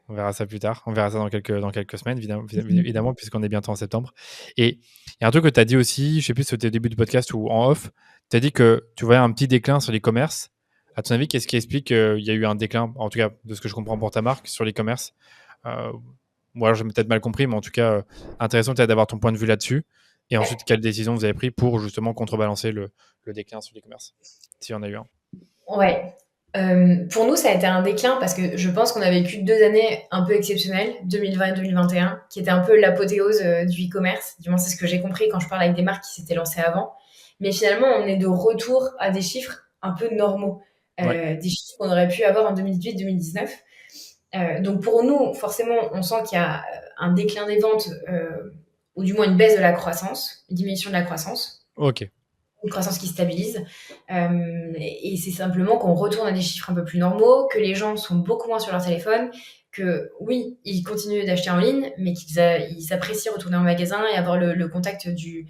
on verra ça plus tard. On verra ça dans quelques semaines, évidemment, Mhm. évidemment, puisqu'on est bientôt en septembre. Et il y a un truc que tu as dit aussi, je sais plus si c'était au début du podcast ou en off, tu as dit que tu voyais un petit déclin sur l'e-commerce. À ton avis, qu'est-ce qui explique qu'il y a eu un déclin, en tout cas de ce que je comprends pour ta marque, sur l'e-commerce? euh, ou alors j'ai peut-être mal compris, mais en tout cas, intéressant peut-être d'avoir ton point de vue là-dessus. Et ensuite, quelles décisions vous avez prises pour justement contrebalancer le déclin sur l'e-commerce, s'il y en a eu un? Ouais. Pour nous, ça a été un déclin parce que je pense qu'on a vécu 2 années un peu exceptionnelles, 2020 et 2021, qui étaient un peu l'apothéose du e-commerce. Du moins, c'est ce que j'ai compris quand je parle avec des marques qui s'étaient lancées avant. Mais finalement, on est de retour à des chiffres un peu normaux, Ouais, des chiffres qu'on aurait pu avoir en 2018-2019. Donc pour nous, forcément, on sent qu'il y a un déclin des ventes, ou du moins une baisse de la croissance, une diminution de la croissance, ok. une croissance qui stabilise. Et c'est simplement qu'on retourne à des chiffres un peu plus normaux, que les gens sont beaucoup moins sur leur téléphone, que oui, ils continuent d'acheter en ligne, mais ils apprécient retourner en magasin et avoir le contact du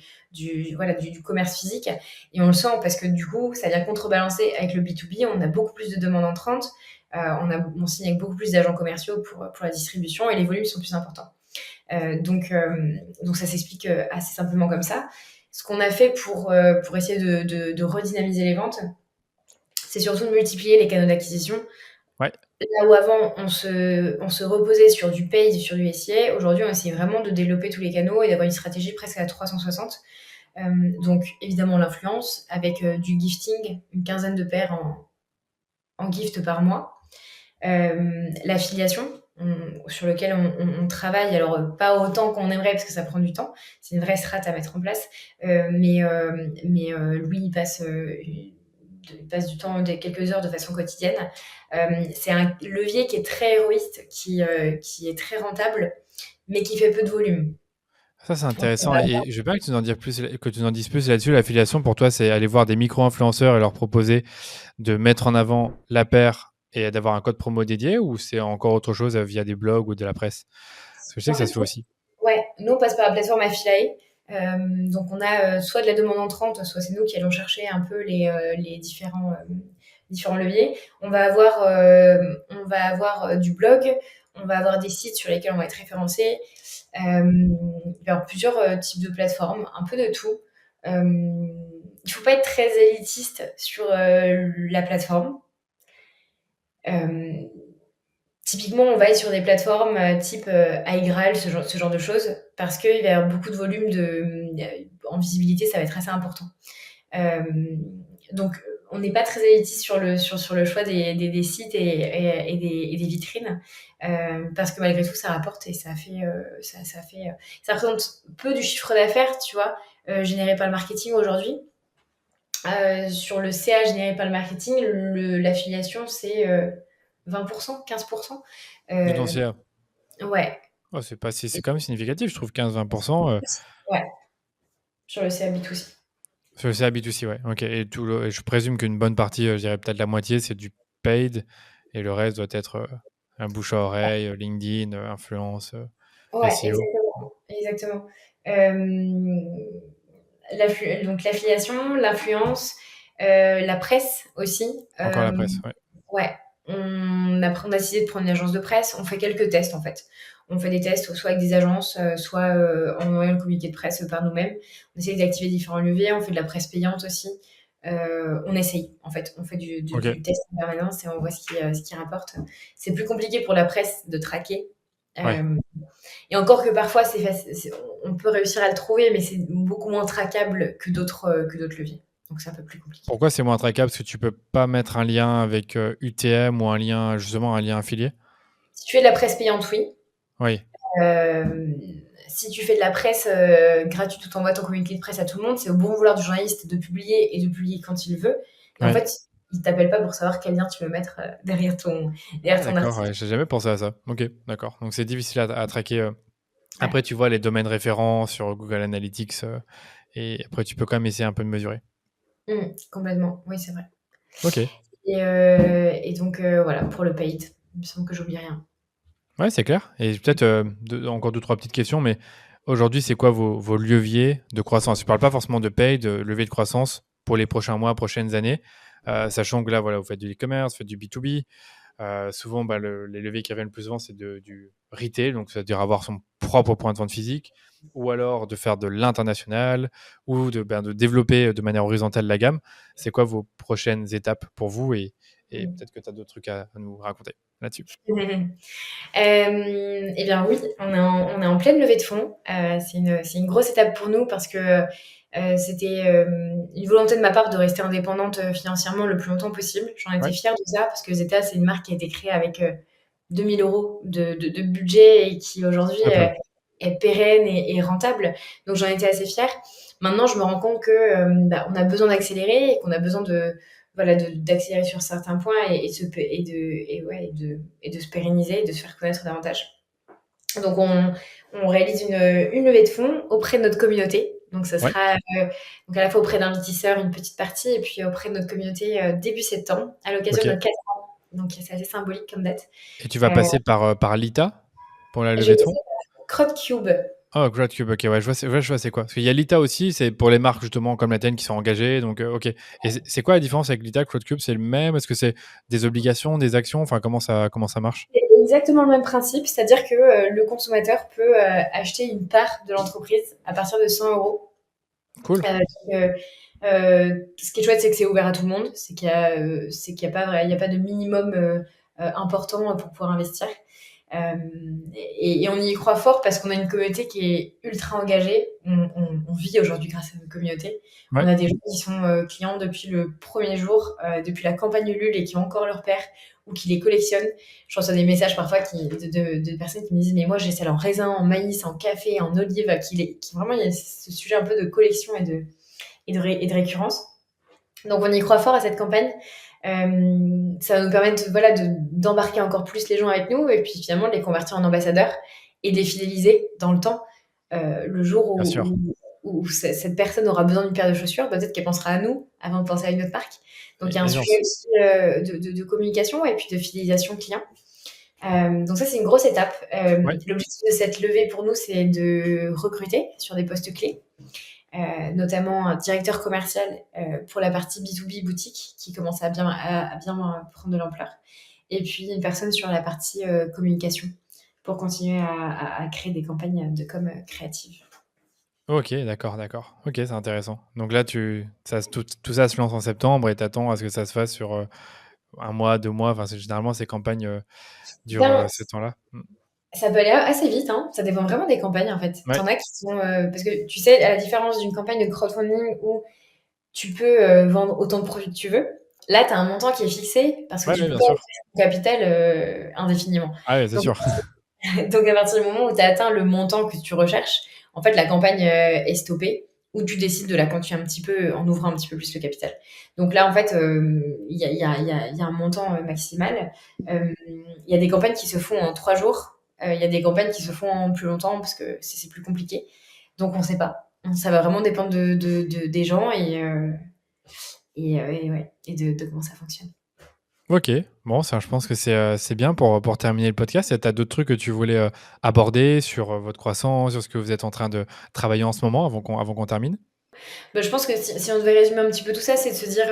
commerce physique. Et on le sent parce que du coup, ça vient contrebalancer avec le B2B. On a beaucoup plus de demandes entrantes. On signe avec beaucoup plus d'agents commerciaux pour la distribution et les volumes sont plus importants. Donc ça s'explique assez simplement comme ça. Ce qu'on a fait pour essayer de redynamiser les ventes, c'est surtout de multiplier les canaux d'acquisition. Ouais, Là où avant, on se reposait sur du paid, sur du SIA, aujourd'hui, on essaie vraiment de développer tous les canaux et d'avoir une stratégie presque à 360. Donc, évidemment, l'influence avec du gifting, une quinzaine de paires en gift par mois. L'affiliation, sur lequel on travaille, alors pas autant qu'on aimerait parce que ça prend du temps, c'est une vraie strate à mettre en place, mais Louis il passe du temps, quelques heures de façon quotidienne. C'est un levier qui est très héroïste, qui est très rentable, mais qui fait peu de volume. ça c'est Donc, intéressant. Et je veux bien que tu nous en dises plus là-dessus. L'affiliation, pour toi, c'est aller voir des micro-influenceurs et leur proposer de mettre en avant la paire et d'avoir un code promo dédié, ou c'est encore autre chose via des blogs ou de la presse? Parce que je sais en que ça fait, se fait aussi. ouais, nous on passe par la plateforme Affiliate. Donc on a soit de la demande entrante, soit c'est nous qui allons chercher un peu les différents leviers. On va avoir du blog, on va avoir des sites sur lesquels on va être référencé. Il va y avoir plusieurs types de plateformes, un peu de tout. Il ne faut pas être très élitiste sur la plateforme. Euh, Typiquement, on va être sur des plateformes type iGraal, ce genre de choses, parce qu'il va y avoir beaucoup de volume en visibilité, ça va être assez important. Euh, donc, on n'est pas très élitiste sur le choix des sites et des vitrines, parce que malgré tout, ça rapporte et ça représente peu du chiffre d'affaires, tu vois, généré par le marketing aujourd'hui. Sur le CA généré par le marketing, l'affiliation, c'est 20%, 15%. De ton Euh, CA. ouais. Oh, c'est quand même significatif, je trouve 15-20%. Ouais, sur le CA B2C. Sur le CA B2C, ouais. Ok. Et je présume qu'une bonne partie, je dirais peut-être la moitié, c'est du paid et le reste doit être un bouche à oreille, LinkedIn, influence, Ouais, SEO. exactement. Exactement. Euh, donc l'affiliation, l'influence, la presse aussi. Encore la presse, ouais. Ouais, on a décidé de prendre une agence de presse. On fait quelques tests en fait. On fait des tests soit avec des agences, soit en envoyant le communiqué de presse par nous-mêmes. On essaie d'activer différents leviers. On fait de la presse payante aussi. On essaye en fait. On fait Ok. du test en permanence et on voit ce qui rapporte. C'est plus compliqué pour la presse de traquer. Ouais. Euh, et encore que parfois, on peut réussir à le trouver, mais c'est beaucoup moins traquable que d'autres leviers. Donc c'est un peu plus compliqué. Pourquoi c'est moins traquable? Parce que tu peux pas mettre un lien avec UTM ou un lien, justement, un lien affilié? Si tu fais de la presse payante, oui. Oui. Euh, Si tu fais de la presse gratuite ou t'envoies ton communiqué de presse à tout le monde, c'est au bon vouloir du journaliste de publier et de publier quand il veut. Et en Ouais. fait, il t'appelle pas pour savoir quel lien tu veux mettre derrière ton, Ah, derrière ton d'accord, article. ouais, j'ai jamais pensé à ça. Ok, d'accord. Donc c'est difficile à traquer. Ouais. Après, tu vois les domaines référents sur Google Analytics et après, tu peux quand même essayer un peu de mesurer. Complètement. Oui, c'est vrai. Ok. Et donc, voilà, pour le paid, il me semble que j'oublie rien. Ouais, c'est clair. Et peut-être encore deux, trois petites questions, mais Aujourd'hui, c'est quoi vos leviers de croissance? Je parle pas forcément de paye, de levier de croissance pour les prochains mois, prochaines années, sachant que là, voilà, vous faites du e-commerce, vous faites du B2B. Souvent, les leviers qui reviennent le plus souvent, c'est du retail, donc c'est-à-dire avoir son propre point de vente physique, ou alors de faire de l'international, ou de développer de manière horizontale la gamme. C'est quoi vos prochaines étapes pour vous et peut-être que tu as d'autres trucs à nous raconter là-dessus. Eh bien oui, on est en pleine levée de fonds. C'est une grosse étape pour nous parce que c'était une volonté de ma part de rester indépendante financièrement le plus longtemps possible. J'en étais Ouais, fière de ça parce que Zeta, c'est une marque qui a été créée avec 2000 euros de budget et qui aujourd'hui très peu. est pérenne et rentable. Donc j'en étais assez fière. Maintenant, je me rends compte que on a besoin d'accélérer et qu'on a besoin d'accélérer sur certains points et de se pérenniser et de se faire connaître davantage. Donc, on réalise une levée de fonds auprès de notre communauté. Donc, ça Ouais, sera donc à la fois auprès d'investisseurs, une petite partie, et puis auprès de notre communauté début septembre, à l'occasion ok. de notre 4 ans. Donc, c'est assez symbolique comme date. Et tu vas Euh, passer par l'ITA pour la je vais levée de fonds? passer par CrowdCube. Oh, GrowthCube, ok, ouais, je vois c'est quoi. Parce qu'il y a l'ITA aussi, c'est pour les marques justement comme la tienne qui sont engagées, donc ok. Et c'est quoi la différence avec l'ITA, GrowthCube, c'est le même? Est-ce que c'est des obligations, des actions? Enfin, comment ça marche? C'est exactement le même principe, c'est-à-dire que le consommateur peut acheter une part de l'entreprise à partir de 100 euros. Cool. Donc, ce qui est chouette, c'est que c'est ouvert à tout le monde. C'est qu'il y a pas il y a pas de minimum important pour pouvoir investir. Et on y croit fort parce qu'on a une communauté qui est ultra engagée. On vit aujourd'hui grâce à notre communauté. On Ouais, a des gens qui sont clients depuis le premier jour, depuis la campagne Ulule et qui ont encore leur père ou qui les collectionnent. Je reçois des messages parfois de personnes qui me disent mais moi j'ai celle en raisin, en maïs, en café, en olive, qui vraiment il y a ce sujet un peu de collection et de récurrence. Donc on y croit fort à cette campagne. Ça va nous permettre d'embarquer encore plus les gens avec nous et puis finalement de les convertir en ambassadeurs et de les fidéliser dans le temps. Le jour bien sûr. où cette personne aura besoin d'une paire de chaussures, peut-être qu'elle pensera à nous avant de penser à une autre marque. Donc il y a un sujet Aisance. aussi de communication et puis de fidélisation client. Donc ça, c'est une grosse étape. Ouais, L'objectif de cette levée pour nous, c'est de recruter sur des postes clés, notamment un directeur commercial pour la partie B2B boutique qui commence à bien prendre de l'ampleur. Et puis une personne sur la partie communication pour continuer à créer des campagnes de com créatives. ok, d'accord, d'accord. Ok, c'est intéressant. Donc là, tout ça se lance en septembre et t'attends à ce que ça se fasse sur un mois, 2 mois. Enfin, généralement, ces campagnes durent Ben, ce temps-là. ça peut aller assez vite, hein. Ça dépend vraiment des campagnes en fait. Ouais, T'en as qui sont parce que tu sais, à la différence d'une campagne de crowdfunding où tu peux vendre autant de produits que tu veux. Là, tu as un montant qui est fixé parce que ouais, tu ouais, peux bien pas sûr. augmenter ton capital indéfiniment. Ah ouais, c'est Donc, sûr. donc, à partir du moment où tu as atteint le montant que tu recherches, en fait, la campagne est stoppée ou tu décides de la continuer un petit peu en ouvrant un petit peu plus le capital. Donc là, en fait, il y a un montant maximal. Il y a des campagnes qui se font en 3 jours. Il y a des campagnes qui se font en plus longtemps parce que c'est plus compliqué. Donc, on ne sait pas. Ça va vraiment dépendre des gens et de comment ça fonctionne. Ok, bon, ça, je pense que c'est bien pour terminer le podcast. Tu as d'autres trucs que tu voulais aborder sur votre croissance, sur ce que vous êtes en train de travailler en ce moment avant qu'on termine? Bah, je pense que si on devait résumer un petit peu tout ça, c'est de se dire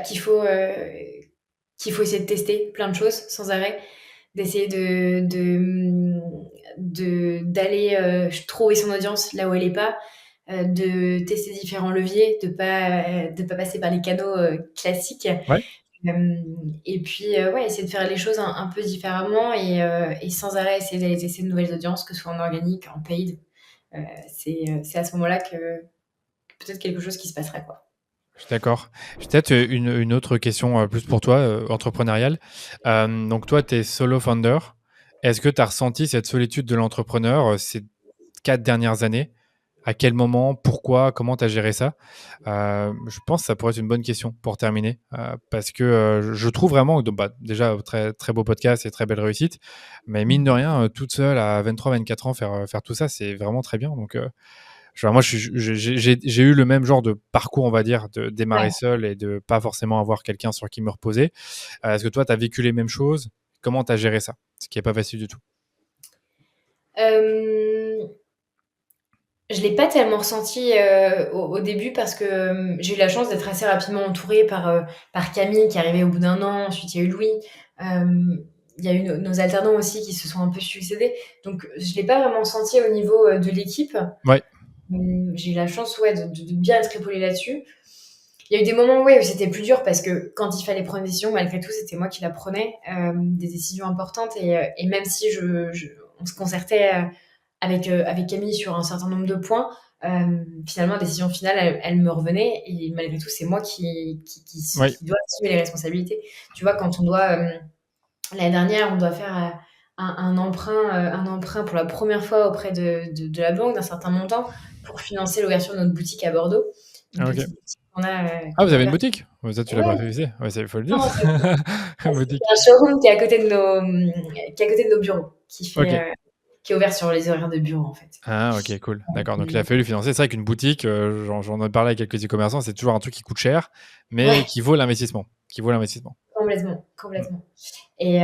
qu'il faut essayer de tester plein de choses sans arrêt, d'essayer d'aller trouver son audience là où elle n'est pas, de tester différents leviers, de pas passer par les canaux classiques. Ouais. Et puis, ouais, essayer de faire les choses un peu différemment et sans arrêt essayer d'aller tester de nouvelles audiences, que ce soit en organique, en paid. C'est à ce moment-là que peut-être quelque chose qui se passera, quoi. Je suis d'accord. J'ai peut-être une autre question plus pour toi, entrepreneuriale. Donc toi, tu es solo founder. Est-ce que tu as ressenti cette solitude de l'entrepreneur ces 4 dernières années? À quel moment? Pourquoi? Comment tu as géré ça? Je pense que ça pourrait être une bonne question pour terminer, parce que je trouve vraiment que déjà, très, très beau podcast et très belle réussite, mais mine de rien, toute seule à 23-24 ans, faire tout ça, c'est vraiment très bien. Donc, genre, moi, j'ai eu le même genre de parcours, on va dire, de démarrer Ouais. seul et de pas forcément avoir quelqu'un sur qui me reposer. Est-ce que toi, tu as vécu les mêmes choses? Comment tu as géré ça? Ce qui est pas facile du tout. Je l'ai pas tellement ressenti au début parce que j'ai eu la chance d'être assez rapidement entourée par Camille qui est arrivée au bout d'un an. Ensuite, il y a eu Louis. Il y a eu nos alternants aussi qui se sont un peu succédés. Donc, je l'ai pas vraiment senti au niveau de l'équipe. Ouais, J'ai eu la chance ouais, de bien être épaulée là-dessus. Il y a eu des moments ouais, où c'était plus dur parce que quand il fallait prendre une décision, malgré tout, c'était moi qui la prenais, des décisions importantes. Et même si on se concertait avec Camille sur un certain nombre de points, finalement, la décision finale, elle me revenait. Et malgré tout, c'est moi ouais. qui dois assumer les responsabilités. Tu vois, quand on doit, l'année dernière, on doit faire un emprunt pour la première fois auprès de la banque d'un certain montant pour financer l'ouverture de notre boutique à Bordeaux. Une Ah, ok. petite boutique Ah, qu'on vous a avez une ouverte. boutique? Ouais, ça, tu l'as Ouais, pas révisé. Ouais, il faut le dire. non, Boutique. c'est un showroom qui est à côté de qui est à côté de nos bureaux, Ok. qui est ouvert sur les horaires de bureau, en fait. Ah, ok, cool. D'accord. Donc, il a Et- fallu financer. C'est vrai qu'une boutique, j'en ai parlé avec quelques e-commerçants, c'est toujours un truc qui coûte cher, mais ouais, qui vaut l'investissement. Qui vaut l'investissement. complètement, Mm. complètement. Et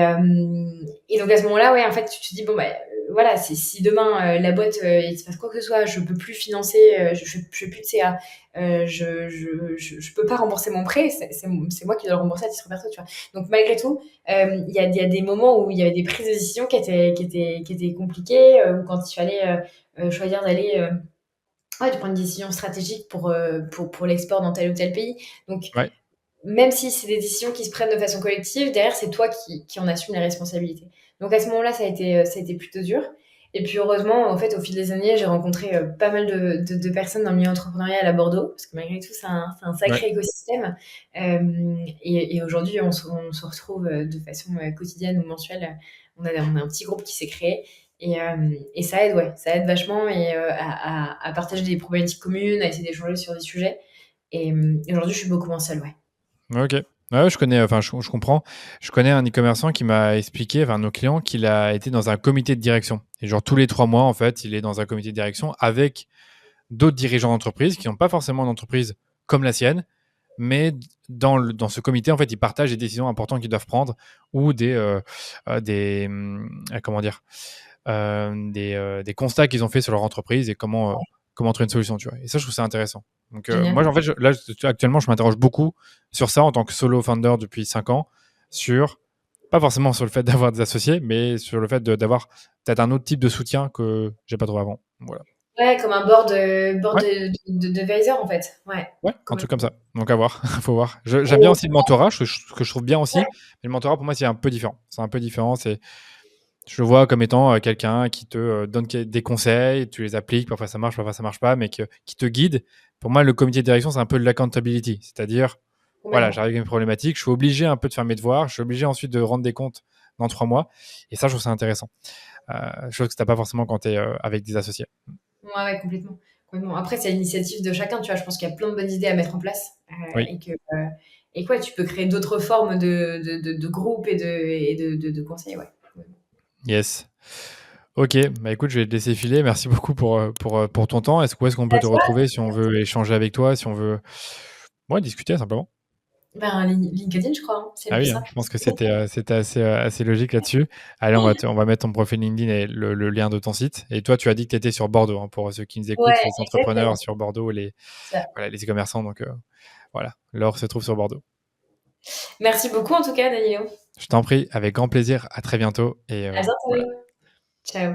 donc à ce moment-là, ouais, en fait, tu te dis, bon, bah, voilà, si demain la boîte, il se passe quoi que ce soit, je peux plus financer, je fais plus de CA, je peux pas rembourser mon prêt, c'est moi qui dois le rembourser à titre perso, tu vois. Donc malgré tout, il y a des moments où il y avait des prises de décision qui étaient compliquées, ou quand il fallait choisir d'aller ouais, de prendre une décision stratégique pour l'export dans tel ou tel pays. Donc, Ouais. même si c'est des décisions qui se prennent de façon collective, derrière, c'est toi qui en assume les responsabilités. Donc à ce moment-là, ça a été plutôt dur. Et puis heureusement, en fait, au fil des années, j'ai rencontré pas mal de personnes dans le milieu entrepreneurial à Bordeaux, parce que malgré tout, c'est un Ouais. sacré écosystème. Et aujourd'hui, on se retrouve de façon quotidienne ou mensuelle. On a un petit groupe qui s'est créé. Et ça aide, ouais, ça aide vachement et, à partager des problématiques communes, à essayer d'échanger sur des sujets. Et aujourd'hui, je suis beaucoup moins seule, ouais. Ok. Ouais, je connais, enfin, je comprends. Je connais un e-commerçant qui m'a expliqué, enfin, nos clients, qu'il a été dans un comité de direction. Et genre, tous les 3 mois, en fait, il est dans un comité de direction avec d'autres dirigeants d'entreprise qui n'ont pas forcément d'entreprise comme la sienne, mais dans ce comité, en fait, ils partagent des décisions importantes qu'ils doivent prendre ou comment dire, des constats qu'ils ont fait sur leur entreprise et comment trouver une solution, tu vois. Et ça, je trouve ça intéressant. Donc, Génial. moi, en fait, actuellement, je m'interroge beaucoup sur ça en tant que solo founder depuis 5 ans, sur, pas forcément sur le fait d'avoir des associés, mais sur le fait d'avoir peut-être un autre type de soutien que j'ai pas trouvé avant. Voilà. Ouais, comme un board Ouais, de Visor, en fait. Ouais, ouais, un truc comme complètement. ça. Donc, à voir, faut voir. J'aime bien Et aussi le mentorat, que je trouve bien aussi, ouais, mais le mentorat, pour moi, c'est un peu différent. C'est un peu différent, je le vois comme étant quelqu'un qui te donne des conseils, tu les appliques, parfois ça marche pas, mais qui te guide. Pour moi, le comité de direction, c'est un peu de l'accountability. C'est-à-dire, voilà, complètement. j'arrive avec une problématique, je suis obligé un peu de faire mes devoirs, je suis obligé ensuite de rendre des comptes dans 3 mois. Et ça, je trouve ça intéressant. Chose que tu n'as pas forcément quand tu es avec des associés. Ouais, ouais, complètement. Complètement. Après, c'est l'initiative de chacun, tu vois. Je pense qu'il y a plein de bonnes idées à mettre en place. Oui, Et quoi, tu peux créer d'autres formes de groupes de conseils, ouais. yes. Ok, bah écoute, je vais te laisser filer. Merci beaucoup pour ton temps. Où est-ce qu'on peut te retrouver si on veut échanger avec toi, si on veut ouais, discuter simplement? Ben, LinkedIn, je crois, hein. C'est le Ah plus oui, hein, simple. je pense que c'était assez logique là-dessus. Allez, on va mettre ton profil LinkedIn et le lien de ton site. Et toi, tu as dit que tu étais sur Bordeaux, hein, pour ceux qui nous écoutent, Ouais, les entrepreneurs exactement. sur Bordeaux, Ça. voilà, les e-commerçants. Donc voilà, l'or se trouve sur Bordeaux. Merci beaucoup, en tout cas, Danilo. Je t'en prie, avec grand plaisir. À très bientôt. Et À voilà. bientôt. Ciao.